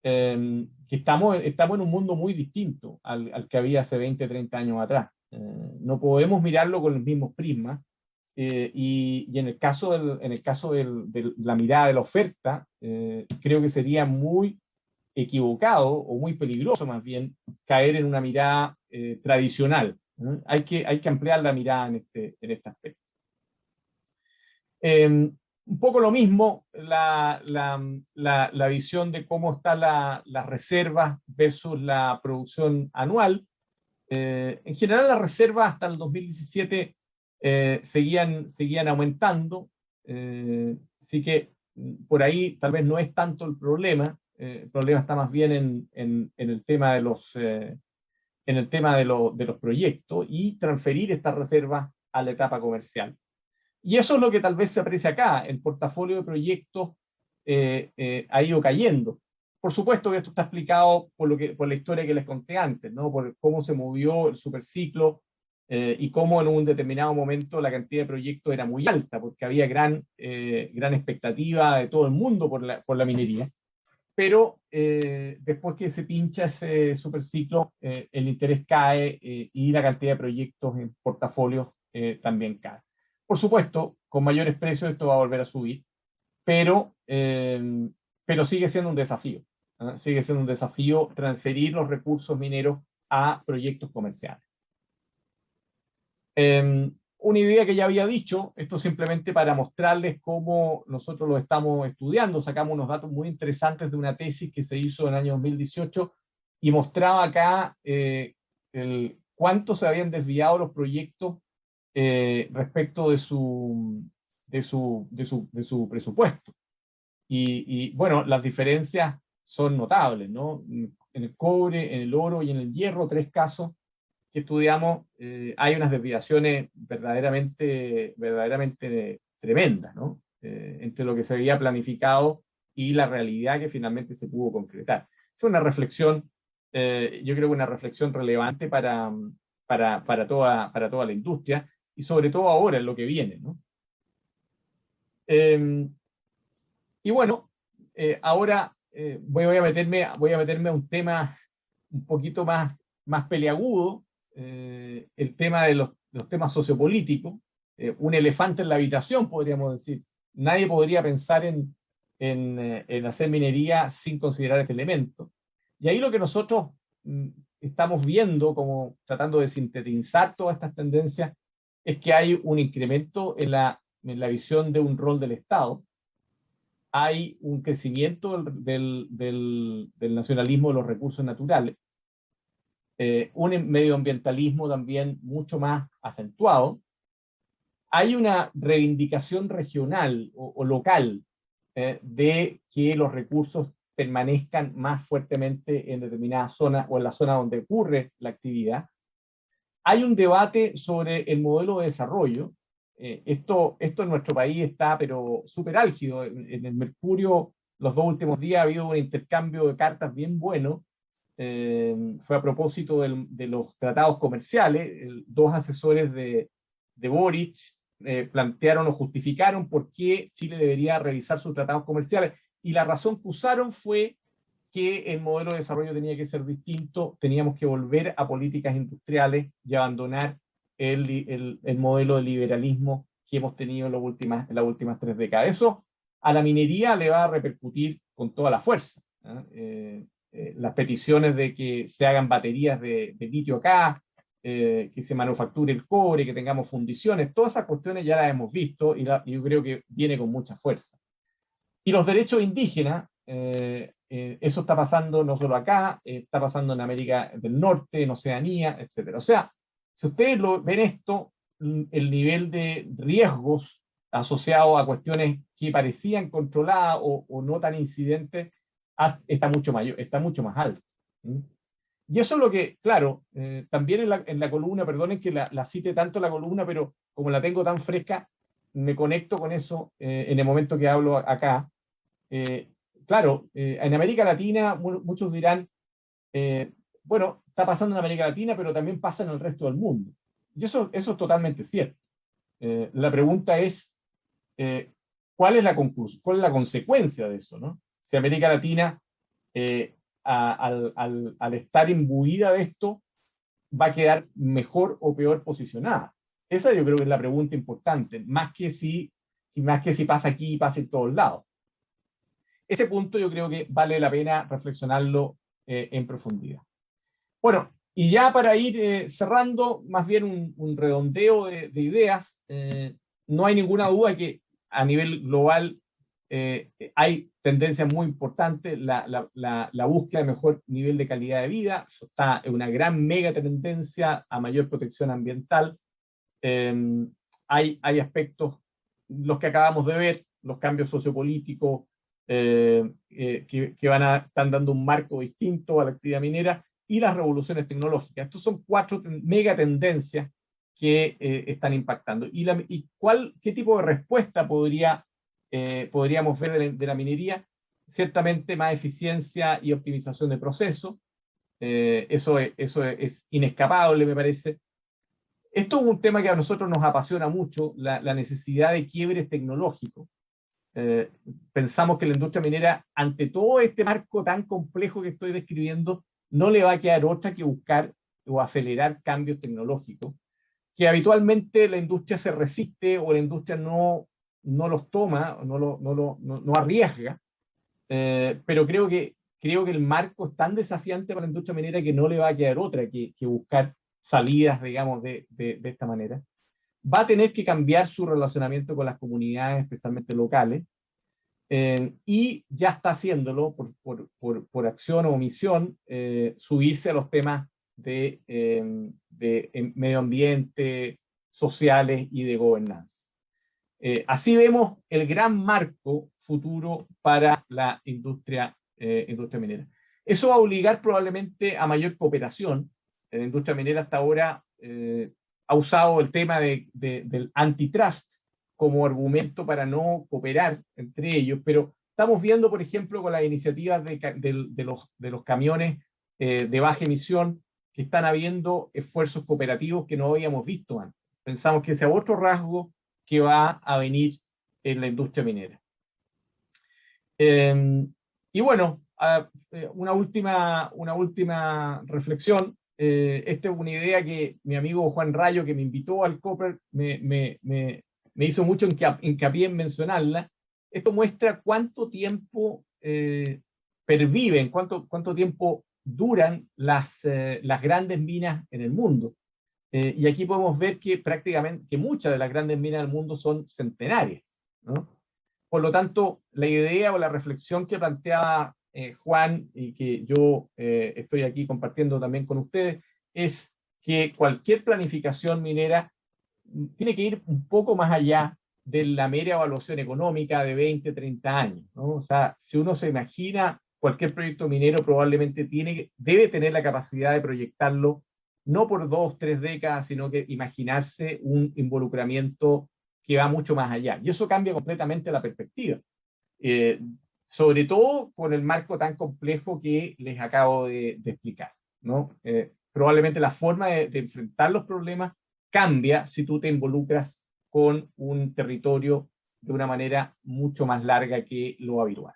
que estamos en un mundo muy distinto al que había hace 20, 30 años atrás. No podemos mirarlo con los mismos prismas, y en el caso de la mirada de la oferta, creo que sería muy equivocado o muy peligroso más bien caer en una mirada tradicional. Hay que ampliar la mirada en este aspecto. Un poco lo mismo, la visión de cómo están las reservas versus la producción anual. En general las reservas hasta el 2017 seguían aumentando, así que por ahí tal vez no es tanto el problema. El problema está más bien en el tema de los proyectos y transferir estas reservas a la etapa comercial. Y eso es lo que tal vez se aprecia acá. El portafolio de proyectos ha ido cayendo. Por supuesto que esto está explicado por la historia que les conté antes, ¿no? Por cómo se movió el superciclo y cómo en un determinado momento la cantidad de proyectos era muy alta, porque había gran expectativa de todo el mundo por la minería. Pero después que se pincha ese superciclo, el interés cae y la cantidad de proyectos en portafolios también cae. Por supuesto, con mayores precios esto va a volver a subir, pero sigue siendo un desafío. ¿Eh? Sigue siendo un desafío transferir los recursos mineros a proyectos comerciales. Una idea que ya había dicho, esto simplemente para mostrarles cómo nosotros lo estamos estudiando, sacamos unos datos muy interesantes de una tesis que se hizo en el año 2018 y mostraba acá cuánto se habían desviado los proyectos respecto de su presupuesto. Y bueno, las diferencias son notables, ¿no? En el cobre, en el oro y en el hierro, 3 casos que estudiamos, hay unas desviaciones verdaderamente tremendas, ¿no? Entre lo que se había planificado y la realidad que finalmente se pudo concretar. Es una reflexión, yo creo que una reflexión relevante para toda la industria y sobre todo ahora en lo que viene, ¿no? Y bueno, ahora voy a meterme a un tema un poquito más peliagudo, el tema de los temas sociopolíticos, un elefante en la habitación, podríamos decir. Nadie podría pensar en hacer minería sin considerar este elemento. Y ahí lo que nosotros estamos viendo, como tratando de sintetizar todas estas tendencias, es que hay un incremento en la visión de un rol del Estado. Hay un crecimiento del nacionalismo de los recursos naturales, un medioambientalismo también mucho más acentuado. Hay una reivindicación regional o local de que los recursos permanezcan más fuertemente en determinadas zonas o en la zona donde ocurre la actividad. Hay un debate sobre el modelo de desarrollo. Esto en nuestro país está pero súper álgido. En el Mercurio los 2 últimos días ha habido un intercambio de cartas bien bueno. Fue a propósito de los tratados comerciales. 2 asesores de Boric plantearon o justificaron por qué Chile debería revisar sus tratados comerciales. Y la razón que usaron fue que el modelo de desarrollo tenía que ser distinto, teníamos que volver a políticas industriales y abandonar el modelo de liberalismo que hemos tenido en las últimas 3 décadas. Eso a la minería le va a repercutir con toda la fuerza. Las peticiones de que se hagan baterías de litio acá, que se manufacture el cobre, que tengamos fundiciones, todas esas cuestiones ya las hemos visto y yo creo que viene con mucha fuerza. Y los derechos indígenas, eso está pasando no solo acá, está pasando en América del Norte, en Oceanía, etc. O sea, si ustedes ven esto, el nivel de riesgos asociados a cuestiones que parecían controladas o no tan incidentes, está mucho más alto. Y eso es lo que, claro, también en la columna, perdonen que la cite tanto la columna, pero como la tengo tan fresca, me conecto con eso en el momento que hablo acá. Claro, en América Latina muchos dirán, bueno, está pasando en América Latina, pero también pasa en el resto del mundo. Y eso es totalmente cierto. La pregunta es, ¿cuál es la conclusión? ¿Cuál es la consecuencia de eso, ¿no? Si América Latina, al estar imbuida de esto, va a quedar mejor o peor posicionada. Esa yo creo que es la pregunta importante, más que si pasa aquí y pasa en todos lados. Ese punto yo creo que vale la pena reflexionarlo en profundidad. Bueno, y ya para ir cerrando, más bien un redondeo de ideas, no hay ninguna duda que a nivel global hay tendencias muy importantes, la búsqueda de mejor nivel de calidad de vida, eso está en una gran mega tendencia a mayor protección ambiental. Hay aspectos, los que acabamos de ver, los cambios sociopolíticos, que están dando un marco distinto a la actividad minera, y las revoluciones tecnológicas. Estos son 4 mega tendencias que están impactando. ¿Qué tipo de respuesta podríamos ver de la minería? Ciertamente más eficiencia y optimización de procesos. Eso es inescapable, me parece. Esto es un tema que a nosotros nos apasiona mucho, la necesidad de quiebres tecnológicos. Pensamos que la industria minera, ante todo este marco tan complejo que estoy describiendo, no le va a quedar otra que buscar o acelerar cambios tecnológicos, que habitualmente la industria se resiste o la industria no los toma, no arriesga, pero creo que el marco es tan desafiante para la industria minera que no le va a quedar otra que buscar salidas, digamos, de esta manera. Va a tener que cambiar su relacionamiento con las comunidades, especialmente locales, y ya está haciéndolo por acción o omisión, subirse a los temas de medio ambiente, sociales y de gobernanza. Así vemos el gran marco futuro para la industria minera. Eso va a obligar probablemente a mayor cooperación. La industria minera hasta ahora ha usado el tema del antitrust como argumento para no cooperar entre ellos, pero estamos viendo, por ejemplo, con las iniciativas de los camiones de baja emisión, que están habiendo esfuerzos cooperativos que no habíamos visto antes. Pensamos que ese es otro rasgo que va a venir en la industria minera. Y bueno, una última reflexión. Esta es una idea que mi amigo Juan Rayo, que me invitó al Copper, me hizo mucho hincapié en mencionarla. Esto muestra cuánto tiempo perviven, cuánto tiempo duran las grandes minas en el mundo. Y aquí podemos ver que prácticamente muchas de las grandes minas del mundo son centenarias, ¿no? Por lo tanto, la idea o la reflexión que planteaba Juan y que yo estoy aquí compartiendo también con ustedes es que cualquier planificación minera tiene que ir un poco más allá de la mera evaluación económica de 20, 30 años, ¿no? O sea, si uno se imagina cualquier proyecto minero, probablemente debe tener la capacidad de proyectarlo no por 2, 3 décadas, sino que imaginarse un involucramiento que va mucho más allá. Y eso cambia completamente la perspectiva. Sobre todo con el marco tan complejo que les acabo de explicar, ¿no? Probablemente la forma de enfrentar los problemas cambia si tú te involucras con un territorio de una manera mucho más larga que lo habitual.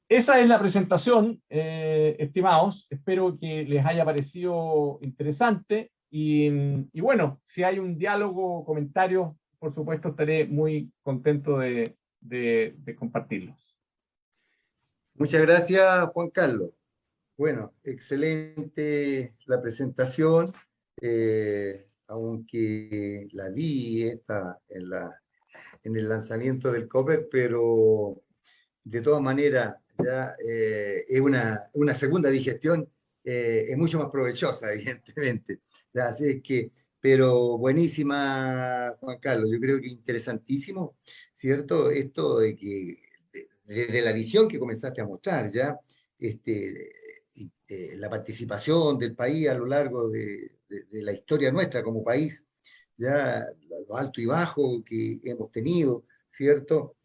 Esa es la presentación, estimados. Espero que les haya parecido interesante. Y bueno, si hay un diálogo o comentario, por supuesto, estaré muy contento de compartirlos. Muchas gracias, Juan Carlos. Bueno, excelente la presentación, aunque la vi en el lanzamiento del COPER, pero de todas maneras ya es una segunda digestión, es mucho más provechosa, evidentemente. Ya, así es que, pero buenísima, Juan Carlos, yo creo que interesantísimo, ¿cierto? Esto de que desde la visión que comenzaste a mostrar ya, la participación del país a lo largo de la historia nuestra como país, ya lo alto y bajo que hemos tenido, ¿cierto?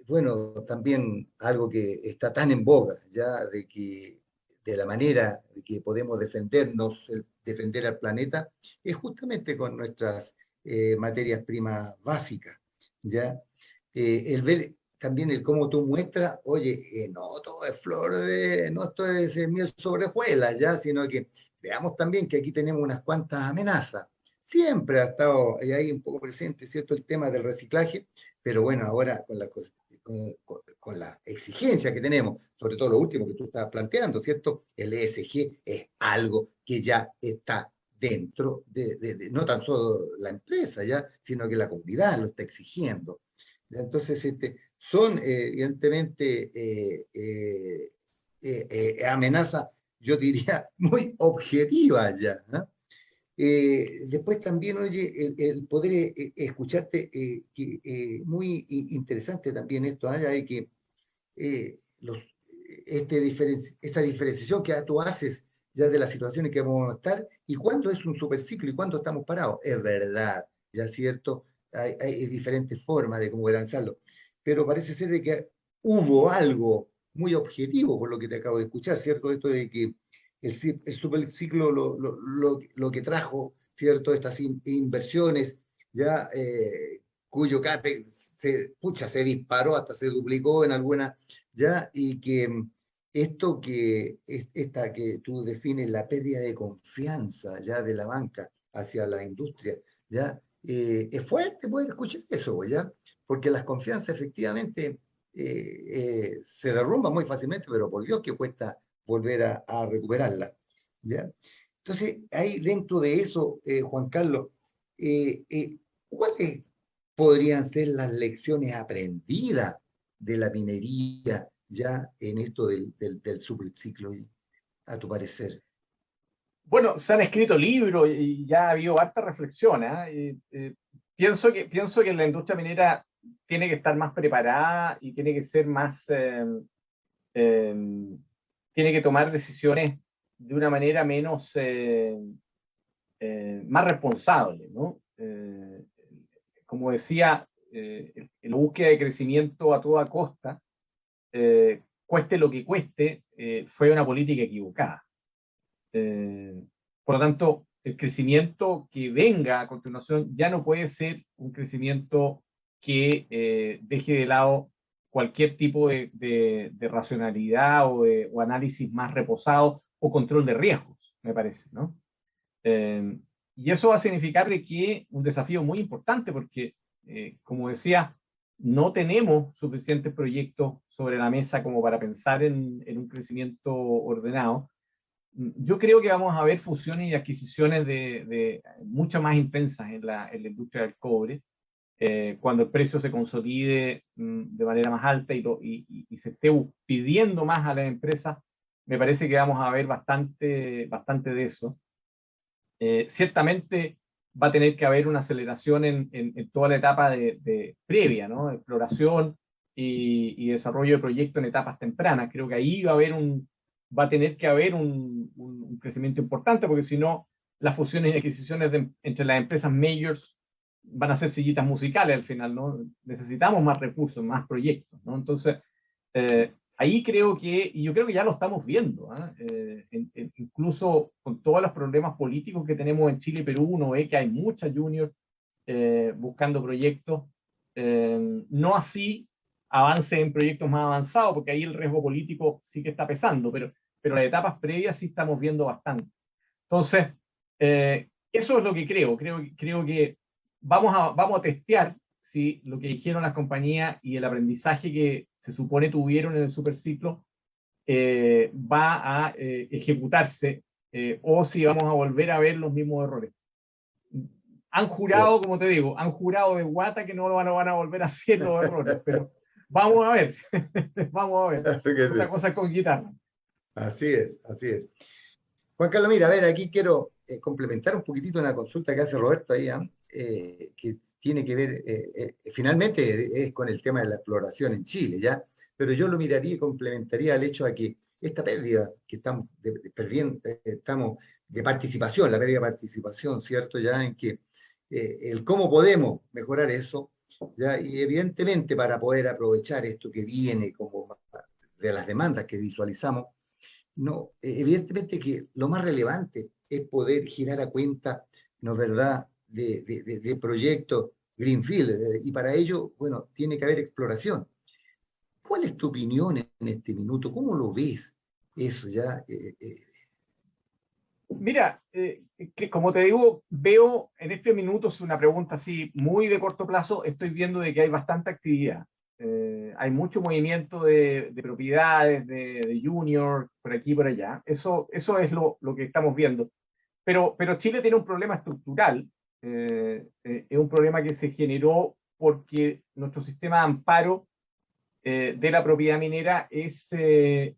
Bueno, también algo que está tan en boga, ya de la manera de que podemos defendernos, defender al planeta, es justamente con nuestras materias primas básicas, ¿ya? El ver también el cómo tú muestras, oye, no todo es no esto es miel sobre hojuelas, ¿ya? Sino que veamos también que aquí tenemos unas cuantas amenazas. Siempre ha estado ahí un poco presente, ¿cierto?, el tema del reciclaje, pero bueno, ahora con la exigencia que tenemos, sobre todo lo último que tú estabas planteando, ¿cierto? El ESG es algo que ya está dentro no tan solo la empresa, ¿ya? Sino que la comunidad lo está exigiendo. Entonces, son evidentemente amenazas, yo diría, muy objetivas ya, ¿no? Después también, oye, el poder escucharte, muy interesante también esto, de que esta diferenciación que tú haces ya de las situaciones que vamos a estar y cuándo es un superciclo y cuándo estamos parados. Es verdad, ya es cierto, hay diferentes formas de cómo lanzarlo, pero parece ser de que hubo algo muy objetivo por lo que te acabo de escuchar, ¿cierto? Esto de que el superciclo lo que trajo, ¿cierto? Estas inversiones ya cuyo CAPEX se disparó, hasta se duplicó en algunas, ya, y que esta que tú defines, la pérdida de confianza ya de la banca hacia la industria, ya, es fuerte poder escuchar eso, ya, porque las confianzas efectivamente se derrumban muy fácilmente, pero por Dios que cuesta volver a recuperarla, ya. Entonces, ahí dentro de eso, Juan Carlos, ¿cuáles podrían ser las lecciones aprendidas de la minería ya en esto del superciclo, a tu parecer? Bueno, se han escrito libros y ya ha habido harta reflexión, ¿eh? Pienso que la industria minera tiene que estar más preparada y tiene que ser más, eh, tiene que tomar decisiones de una manera menos, más responsable, ¿no? Como decía, la búsqueda de crecimiento a toda costa, cueste lo que cueste, fue una política equivocada. Por lo tanto, el crecimiento que venga a continuación ya no puede ser un crecimiento que deje de lado cualquier tipo de racionalidad o análisis más reposado o control de riesgos, me parece, ¿no? Y eso va a significar de que un desafío muy importante porque, como decía, no tenemos suficientes proyectos sobre la mesa como para pensar en un crecimiento ordenado. Yo creo que vamos a ver fusiones y adquisiciones de mucho más intensas en la industria del cobre, cuando el precio se consolide de manera más alta y se esté pidiendo más a las empresas, me parece que vamos a ver bastante de eso. Ciertamente va a tener que haber una aceleración en toda la etapa previa, ¿no? Exploración y desarrollo de proyectos en etapas tempranas. Creo que ahí va a tener que haber un crecimiento importante, porque si no, las fusiones y adquisiciones entre las empresas majors van a ser sillitas musicales al final, ¿no? Necesitamos más recursos, más proyectos, ¿no? Entonces, ahí creo y yo creo que ya lo estamos viendo, ¿eh? Incluso con todos los problemas políticos que tenemos en Chile y Perú, uno ve que hay muchas juniors buscando proyectos, no así avance en proyectos más avanzados, porque ahí el riesgo político sí que está pesando, pero las etapas previas sí estamos viendo bastante. Entonces, eso es lo que creo que vamos a testear si lo que dijeron las compañías y el aprendizaje que se supone tuvieron en el superciclo va a ejecutarse, o si vamos a volver a ver los mismos errores. Han jurado, como te digo, han jurado de guata que no van a volver a hacer los errores, pero vamos a ver, vamos a ver. Otra cosa es con guitarra. Así es, así es. Juan Carlos, mira, a ver, aquí quiero complementar un poquitito una consulta que hace Roberto ahí, que tiene que ver, finalmente es con el tema de la exploración en Chile, ¿ya? Pero yo lo miraría y complementaría al hecho de que esta pérdida que estamos perdiendo, estamos de participación, la pérdida de participación, ¿cierto? Ya en que el cómo podemos mejorar eso, ¿ya? Y evidentemente para poder aprovechar esto que viene como de las demandas que visualizamos, no, evidentemente que lo más relevante es poder girar a cuenta, ¿no es verdad?, de proyectos Greenfield, y para ello, bueno, tiene que haber exploración. ¿Cuál es tu opinión en este minuto? ¿Cómo lo ves eso ya? Mira, que como te digo, veo en este minuto, es una pregunta así muy de corto plazo, estoy viendo de que hay bastante actividad. Hay mucho movimiento de propiedades, de junior, por aquí y por allá. Eso es lo que estamos viendo. Pero Chile tiene un problema estructural. Es un problema que se generó porque nuestro sistema de amparo de la propiedad minera es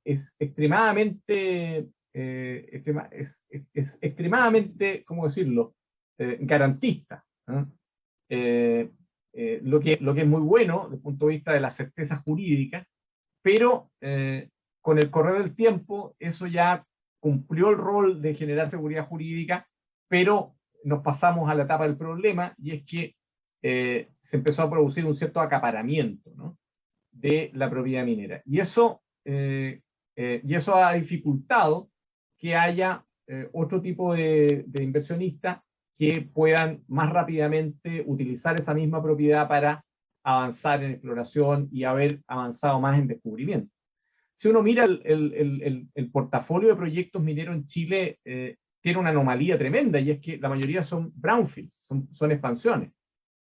extremadamente, es extremadamente, ¿cómo decirlo?, garantista, ¿no? Lo que es muy bueno desde el punto de vista de la certeza jurídica, pero con el correr del tiempo eso ya cumplió el rol de generar seguridad jurídica, pero nos pasamos a la etapa del problema, y es que se empezó a producir un cierto acaparamiento, ¿no?, de la propiedad minera. Y eso ha dificultado que haya otro tipo de inversionistas que puedan más rápidamente utilizar esa misma propiedad para avanzar en exploración y haber avanzado más en descubrimiento. Si uno mira el portafolio de proyectos mineros en Chile, tiene una anomalía tremenda, y es que la mayoría son brownfields, son expansiones.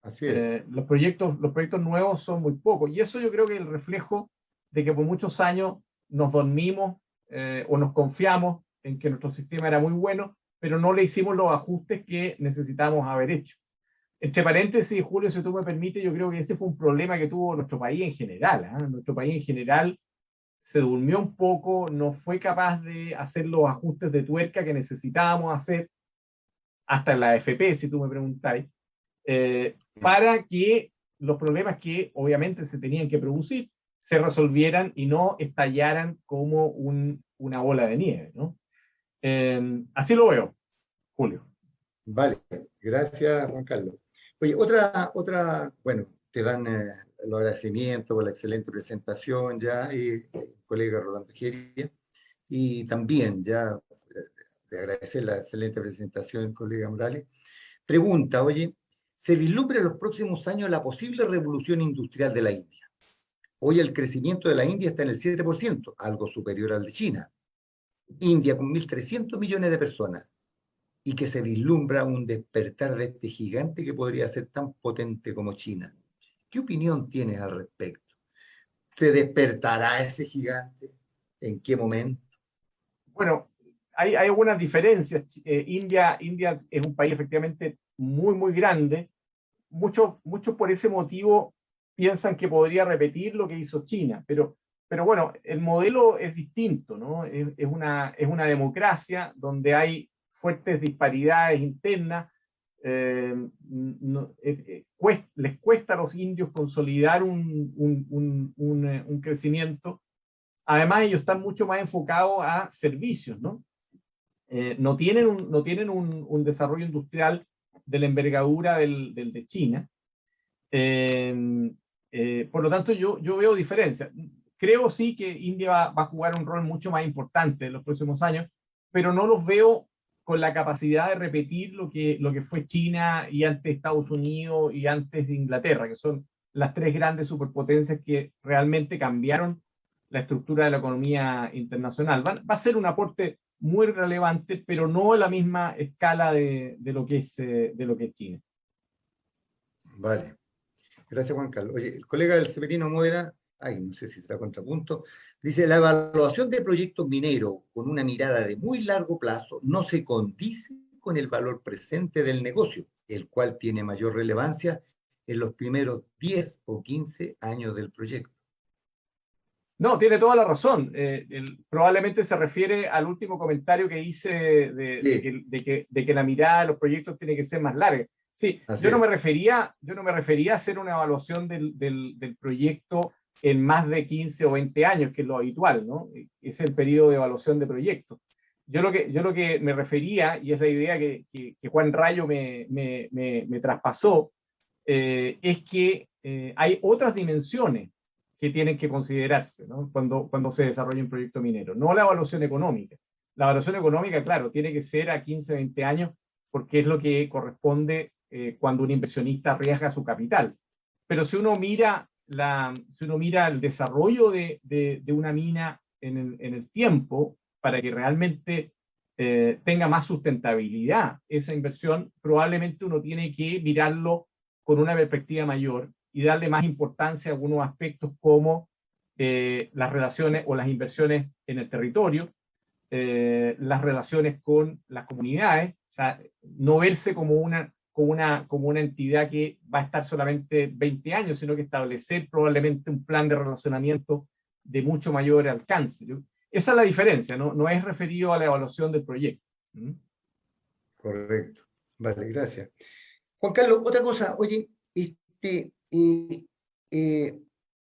Así es. Los proyectos nuevos son muy pocos, y eso yo creo que es el reflejo de que por muchos años nos dormimos o nos confiamos en que nuestro sistema era muy bueno, pero no le hicimos los ajustes que necesitábamos haber hecho. Entre paréntesis, Julio, si tú me permites, yo creo que ese fue un problema que tuvo nuestro país en general, ¿eh? Nuestro país en general se durmió un poco, no fue capaz de hacer los ajustes de tuerca que necesitábamos hacer, hasta en la AFP, si tú me preguntáis, para que los problemas que obviamente se tenían que producir se resolvieran y no estallaran como una bola de nieve, ¿no? Así lo veo, Julio. Vale, gracias, Juan Carlos. Oye, bueno, te dan los agradecimientos por la excelente presentación ya, y el colega Rolando Geria, y también ya de agradecer la excelente presentación, colega Morales. Pregunta, oye, ¿se vislumbra en los próximos años la posible revolución industrial de la India? Hoy el crecimiento de la India está en el 7%, algo superior al de China. India con 1.300 millones de personas, y que se vislumbra un despertar de este gigante que podría ser tan potente como China. ¿Qué opinión tienes al respecto? ¿Se despertará ese gigante? ¿En qué momento? Bueno, hay algunas diferencias. India es un país efectivamente muy, muy grande. Muchos por ese motivo piensan que podría repetir lo que hizo China, pero bueno, el modelo es distinto, ¿no? Es una democracia donde hay fuertes disparidades internas. Les cuesta a los indios consolidar un crecimiento. Además, ellos están mucho más enfocados a servicios, ¿no? No tienen un desarrollo industrial de la envergadura del de China. Por lo tanto, yo veo diferencias. Creo sí que India va a jugar un rol mucho más importante en los próximos años, pero no los veo con la capacidad de repetir lo que fue China y antes Estados Unidos y antes de Inglaterra, que son las tres grandes superpotencias que realmente cambiaron la estructura de la economía internacional. Va a ser un aporte muy relevante, pero no a la misma escala de lo que es China. Vale. Gracias, Juan Carlos. Oye, el colega del Severino Modera, no sé si será contrapunto, dice, la evaluación de proyectos mineros con una mirada de muy largo plazo no se condice con el valor presente del negocio, el cual tiene mayor relevancia en los primeros 10 o 15 años del proyecto. No, tiene toda la razón. Probablemente se refiere al último comentario que hice de que la mirada de los proyectos tiene que ser más larga. Sí, yo no me refería a hacer una evaluación del proyecto en más de 15 o 20 años, que es lo habitual, ¿no? Es el periodo de evaluación de proyectos. Yo lo que me refería, y es la idea que Juan Rayo me traspasó, es que hay otras dimensiones que tienen que considerarse, ¿no?, cuando se desarrolla un proyecto minero. No la evaluación económica. La evaluación económica, claro, tiene que ser a 15, 20 años, porque es lo que corresponde cuando un inversionista arriesga su capital. Pero si uno mira el desarrollo de una mina en el tiempo, para que realmente tenga más sustentabilidad esa inversión, probablemente uno tiene que mirarlo con una perspectiva mayor y darle más importancia a algunos aspectos como las relaciones o las inversiones en el territorio, las relaciones con las comunidades, o sea, no verse como una entidad que va a estar solamente 20 años, sino que establecer probablemente un plan de relacionamiento de mucho mayor alcance. Esa es la diferencia, no es referido a la evaluación del proyecto. Correcto. Vale, gracias. Juan Carlos, otra cosa, oye,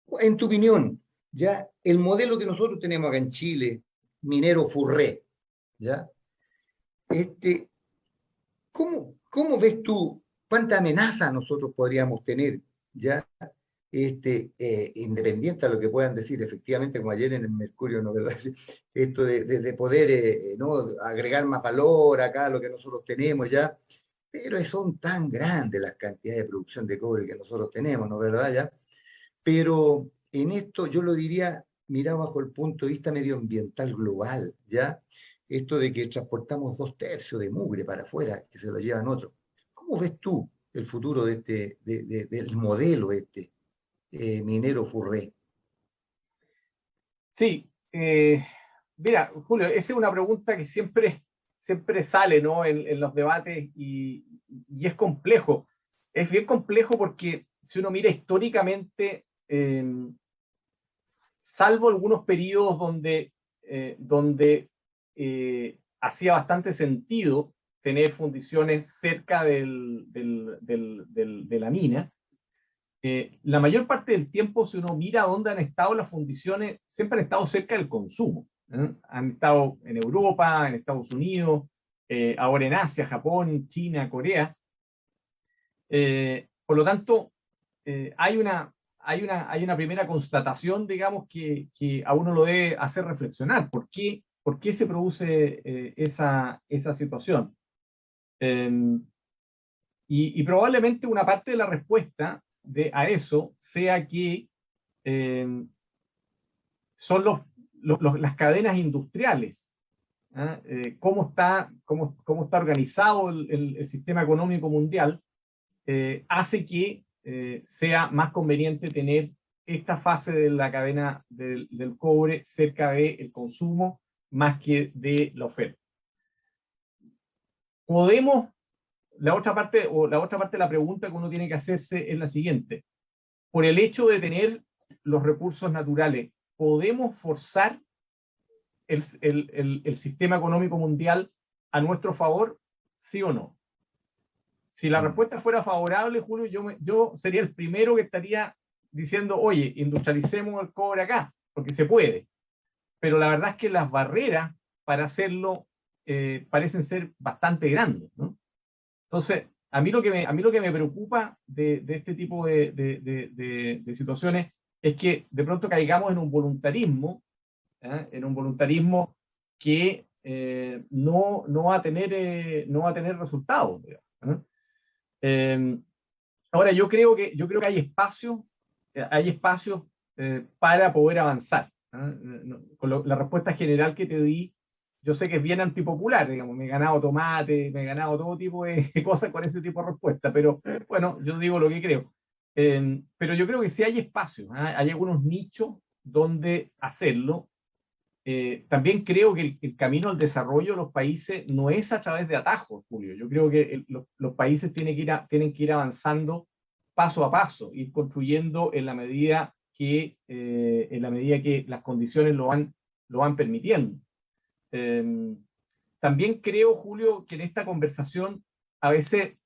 en tu opinión, ya el modelo que nosotros tenemos acá en Chile, minero Furré, ¿ya? Este, ¿cómo ves tú cuánta amenaza nosotros podríamos tener, ¿ya? Independiente a lo que puedan decir, efectivamente, como ayer en el Mercurio, ¿no verdad? Esto de poder ¿no? agregar más valor acá a lo que nosotros tenemos, ¿ya? Pero son tan grandes las cantidades de producción de cobre que nosotros tenemos, ¿no verdad? ¿Ya? Pero en esto yo lo diría, mira bajo el punto de vista medioambiental global, ¿ya? Esto de que transportamos 2/3 de mugre para afuera, que se lo llevan otros. ¿Cómo ves tú el futuro del modelo minero Furré? Sí, mira, Julio, esa es una pregunta que siempre sale, ¿no? en los debates y es complejo. Es bien complejo porque si uno mira históricamente, salvo algunos periodos donde hacía bastante sentido tener fundiciones cerca de la mina, la mayor parte del tiempo, si uno mira dónde han estado las fundiciones, siempre han estado cerca del consumo. Han estado en Europa, en Estados Unidos, ahora en Asia, Japón, China, Corea. Por lo tanto, hay una primera constatación, digamos, que a uno lo debe hacer reflexionar. ¿Por qué se produce esa situación? Eh, y probablemente una parte de la respuesta a eso sea que eh, son las cadenas industriales. ¿Ah? Cómo está organizado el sistema económico mundial hace que sea más conveniente tener esta fase de la cadena del cobre cerca del consumo más que de la oferta. Podemos, la otra parte de la pregunta que uno tiene que hacerse es la siguiente: por el hecho de tener los recursos naturales, ¿podemos forzar el sistema económico mundial a nuestro favor? ¿Sí o no? Si la Mm. respuesta fuera favorable, Julio, yo sería el primero que estaría diciendo, oye, industrialicemos el cobre acá, porque se puede. Pero la verdad es que las barreras para hacerlo parecen ser bastante grandes, ¿no? Entonces, a mí lo que me preocupa de este tipo de situaciones es que de pronto caigamos en un voluntarismo que no va a tener resultados, digamos, ¿eh? Eh, Ahora, yo creo que hay espacios para poder avanzar, ¿eh? La respuesta general que te di, yo sé que es bien antipopular, digamos, me he ganado tomate, me he ganado todo tipo de cosas con ese tipo de respuesta, pero bueno, yo digo lo que creo. Pero yo creo que sí hay espacios, ¿eh? Hay algunos nichos donde hacerlo. También creo que el camino al desarrollo de los países no es a través de atajos, Julio. Yo creo que los países tienen que ir avanzando paso a paso, ir construyendo en la medida que las condiciones lo van permitiendo. Eh, También creo, Julio, que en esta conversación a veces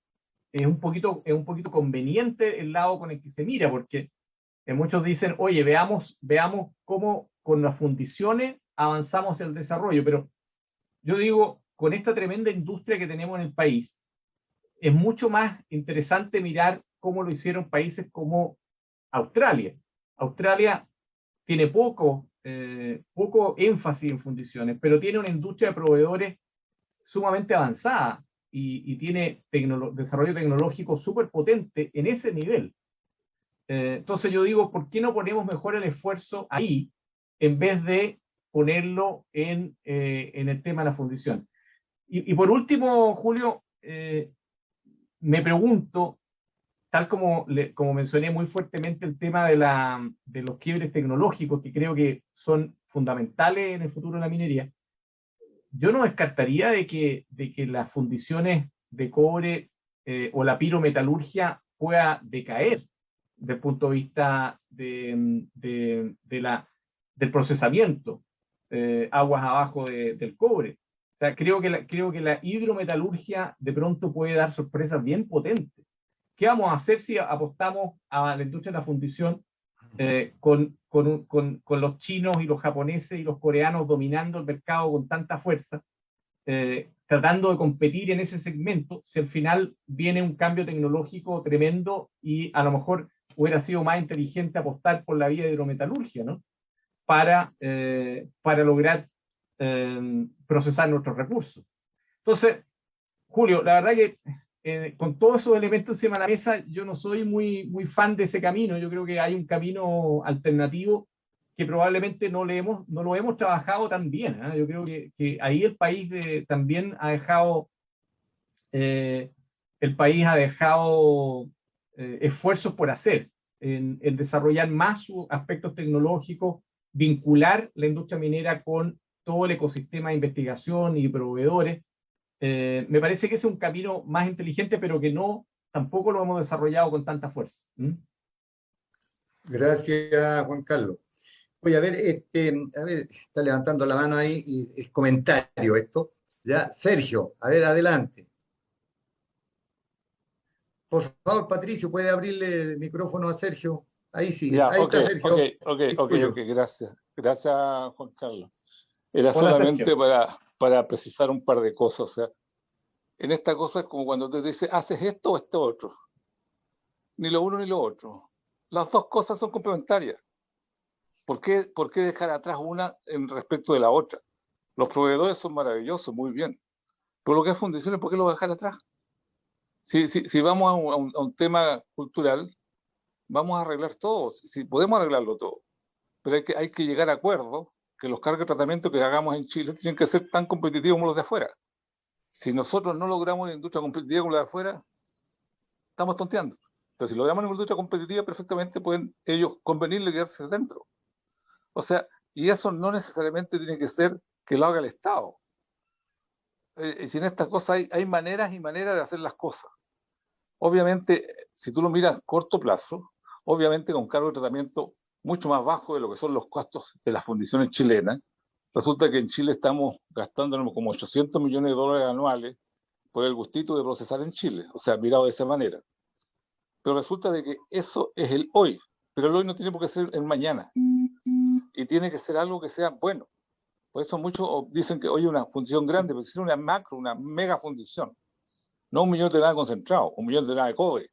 es un poquito conveniente el lado con el que se mira, porque muchos dicen, oye, veamos cómo con las fundiciones avanzamos el desarrollo, pero yo digo, con esta tremenda industria que tenemos en el país, es mucho más interesante mirar cómo lo hicieron países como Australia. Australia tiene poco énfasis en fundiciones, pero tiene una industria de proveedores sumamente avanzada y tiene desarrollo tecnológico súper potente en ese nivel. Entonces yo digo, ¿por qué no ponemos mejor el esfuerzo ahí en vez de ponerlo en el tema de la fundición? Y por último, Julio, me pregunto, tal como mencioné muy fuertemente el tema de los quiebres tecnológicos, que creo que son fundamentales en el futuro de la minería, yo no descartaría de que las fundiciones de cobre o la pirometalurgia pueda decaer desde el punto de vista del procesamiento, aguas abajo del cobre. O sea, creo que la hidrometalurgia de pronto puede dar sorpresas bien potentes. ¿Qué vamos a hacer si apostamos a la industria de la fundición con los chinos y los japoneses y los coreanos dominando el mercado con tanta fuerza? tratando de competir en ese segmento, si al final viene un cambio tecnológico tremendo y a lo mejor hubiera sido más inteligente apostar por la vía de hidrometalurgia, ¿no? Para lograr procesar nuestros recursos. Entonces, Julio, la verdad que con todos esos elementos encima de la mesa, yo no soy muy fan de ese camino. Yo creo que hay un camino alternativo que probablemente no lo hemos trabajado tan bien, ¿eh? Yo creo que ahí el país también ha dejado, esfuerzos por hacer en desarrollar más sus aspectos tecnológicos, vincular la industria minera con todo el ecosistema de investigación y proveedores. Me parece que ese es un camino más inteligente, pero que tampoco lo hemos desarrollado con tanta fuerza. Gracias, Juan Carlos. Oye, a ver, está levantando la mano ahí y es comentario esto. Ya, Sergio, a ver, adelante. Por favor, Patricio, ¿puede abrirle el micrófono a Sergio? Ahí sí, Ya, ahí está Sergio. ok, gracias. Gracias, Juan Carlos. Era Hola, solamente Sergio. para precisar un par de cosas. O sea, en esta cosa es como cuando te dice, ¿haces esto o esto otro? Ni lo uno ni lo otro. Las dos cosas son complementarias. ¿Por qué dejar atrás una en respecto de la otra? Los proveedores son maravillosos, muy bien. Pero lo que es fundiciones, ¿por qué lo voy a dejar atrás? Si vamos a un tema cultural, vamos a arreglar todo. Si podemos arreglarlo todo. Pero hay que llegar a acuerdos que los cargos de tratamiento que hagamos en Chile tienen que ser tan competitivos como los de afuera. Si nosotros no logramos una industria competitiva como la de afuera, estamos tonteando. Pero si logramos una industria competitiva, perfectamente pueden ellos convenirle quedarse dentro. O sea, y eso no necesariamente tiene que ser que lo haga el Estado. Si en estas cosas hay maneras y maneras de hacer las cosas. Obviamente, si tú lo miras a corto plazo, obviamente con cargo de tratamiento mucho más bajo de lo que son los costos de las fundiciones chilenas, resulta que en Chile estamos gastando como 800 millones de dólares anuales por el gustito de procesar en Chile, o sea, mirado de esa manera. Pero resulta de que eso es el hoy, pero el hoy no tiene por qué ser el mañana, y tiene que ser algo que sea bueno. Por eso muchos dicen que hoy una fundición grande, pero es una macro, una mega fundición, no 1 millón de toneladas concentrado, 1 millón de toneladas de cobre.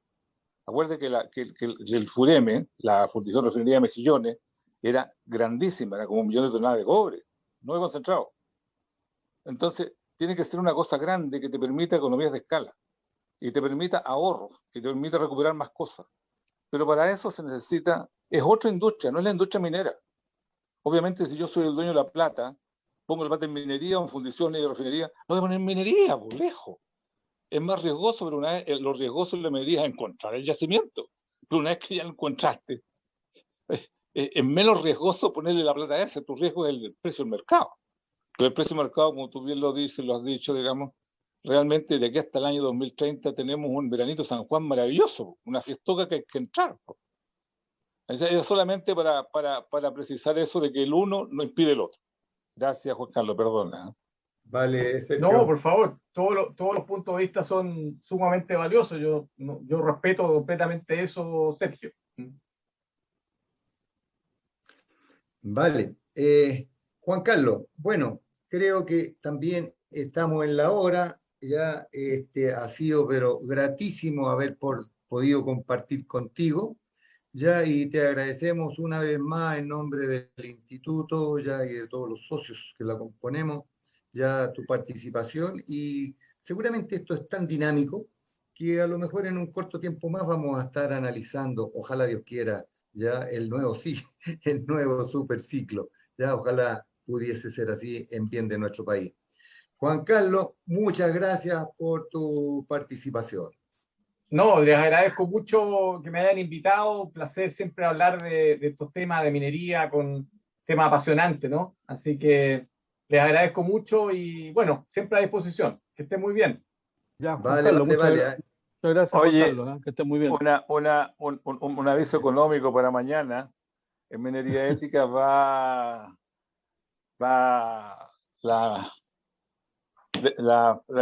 Acuérdate que el Fureme, la fundición de refinería de Mejillones, era grandísima, era como 1 millón de toneladas de cobre, no de concentrado. Entonces, tiene que ser una cosa grande que te permita economías de escala y te permita ahorros, que te permita recuperar más cosas. Pero para eso se necesita, es otra industria, no es la industria minera. Obviamente, si yo soy el dueño de La Plata, pongo el plata en minería o en fundiciones y refinería, lo voy a poner en minería, por lejos. Es más riesgoso, pero una vez, lo riesgoso en la minería es encontrar el yacimiento. Pero una vez que ya lo encontraste, es menos riesgoso ponerle la plata a ese, tu riesgo es el precio del mercado. Pero el precio del mercado, como tú bien lo dices, lo has dicho, digamos, realmente de aquí hasta el año 2030 tenemos un veranito San Juan maravilloso, una fiestoca que hay que entrar. Es solamente para precisar eso de que el uno no impide el otro. Gracias, Juan Carlos, perdona. Vale, No, Sergio. por favor, todos los puntos de vista son sumamente valiosos. Yo respeto completamente eso, Sergio. Vale. Juan Carlos, bueno, creo que también estamos en la hora. Ya ha sido, pero gratísimo haber podido compartir contigo. Ya, y te agradecemos una vez más en nombre del instituto ya y de todos los socios que la componemos, ya tu participación. Y seguramente esto es tan dinámico que a lo mejor en un corto tiempo más vamos a estar analizando, ojalá Dios quiera, ya el nuevo sí, el nuevo superciclo. Ya, ojalá pudiese ser así en bien de nuestro país. Juan Carlos, muchas gracias por tu participación. No, les agradezco mucho que me hayan invitado. Un placer siempre hablar de estos temas de minería con temas apasionantes, ¿no? Así que les agradezco mucho y bueno, siempre a disposición. Que estén muy bien. Ya, Juan Vale, Carlos, vale, muchas, vale. muchas gracias, Juan Oye, Carlos, que esté muy bien. un aviso económico para mañana. En minería ética va la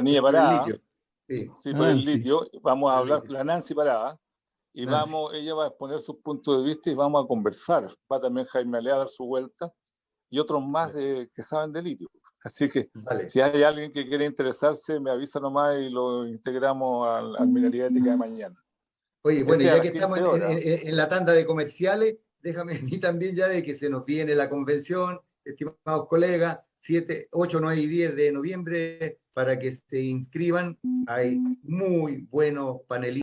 niña Por el Parada, litio. Sí. sí, por el Nancy. litio. Vamos a El hablar, litio. la Nancy Parada, y Nancy. ella va a exponer sus puntos de vista y vamos a conversar. Va también Jaime Alea a dar su vuelta. y otros más que saben de litio. Así que Vale. si hay alguien que quiere interesarse, me avisa nomás y lo integramos al Minería Ética de mañana. Oye, bueno, Ese a ya las que estamos 15 horas. en la tanda de comerciales, déjame a mí también ya de que se nos viene la convención, estimados colegas, 7, 8, 9 y 10 de noviembre, para que se inscriban. Hay muy buenos panelistas.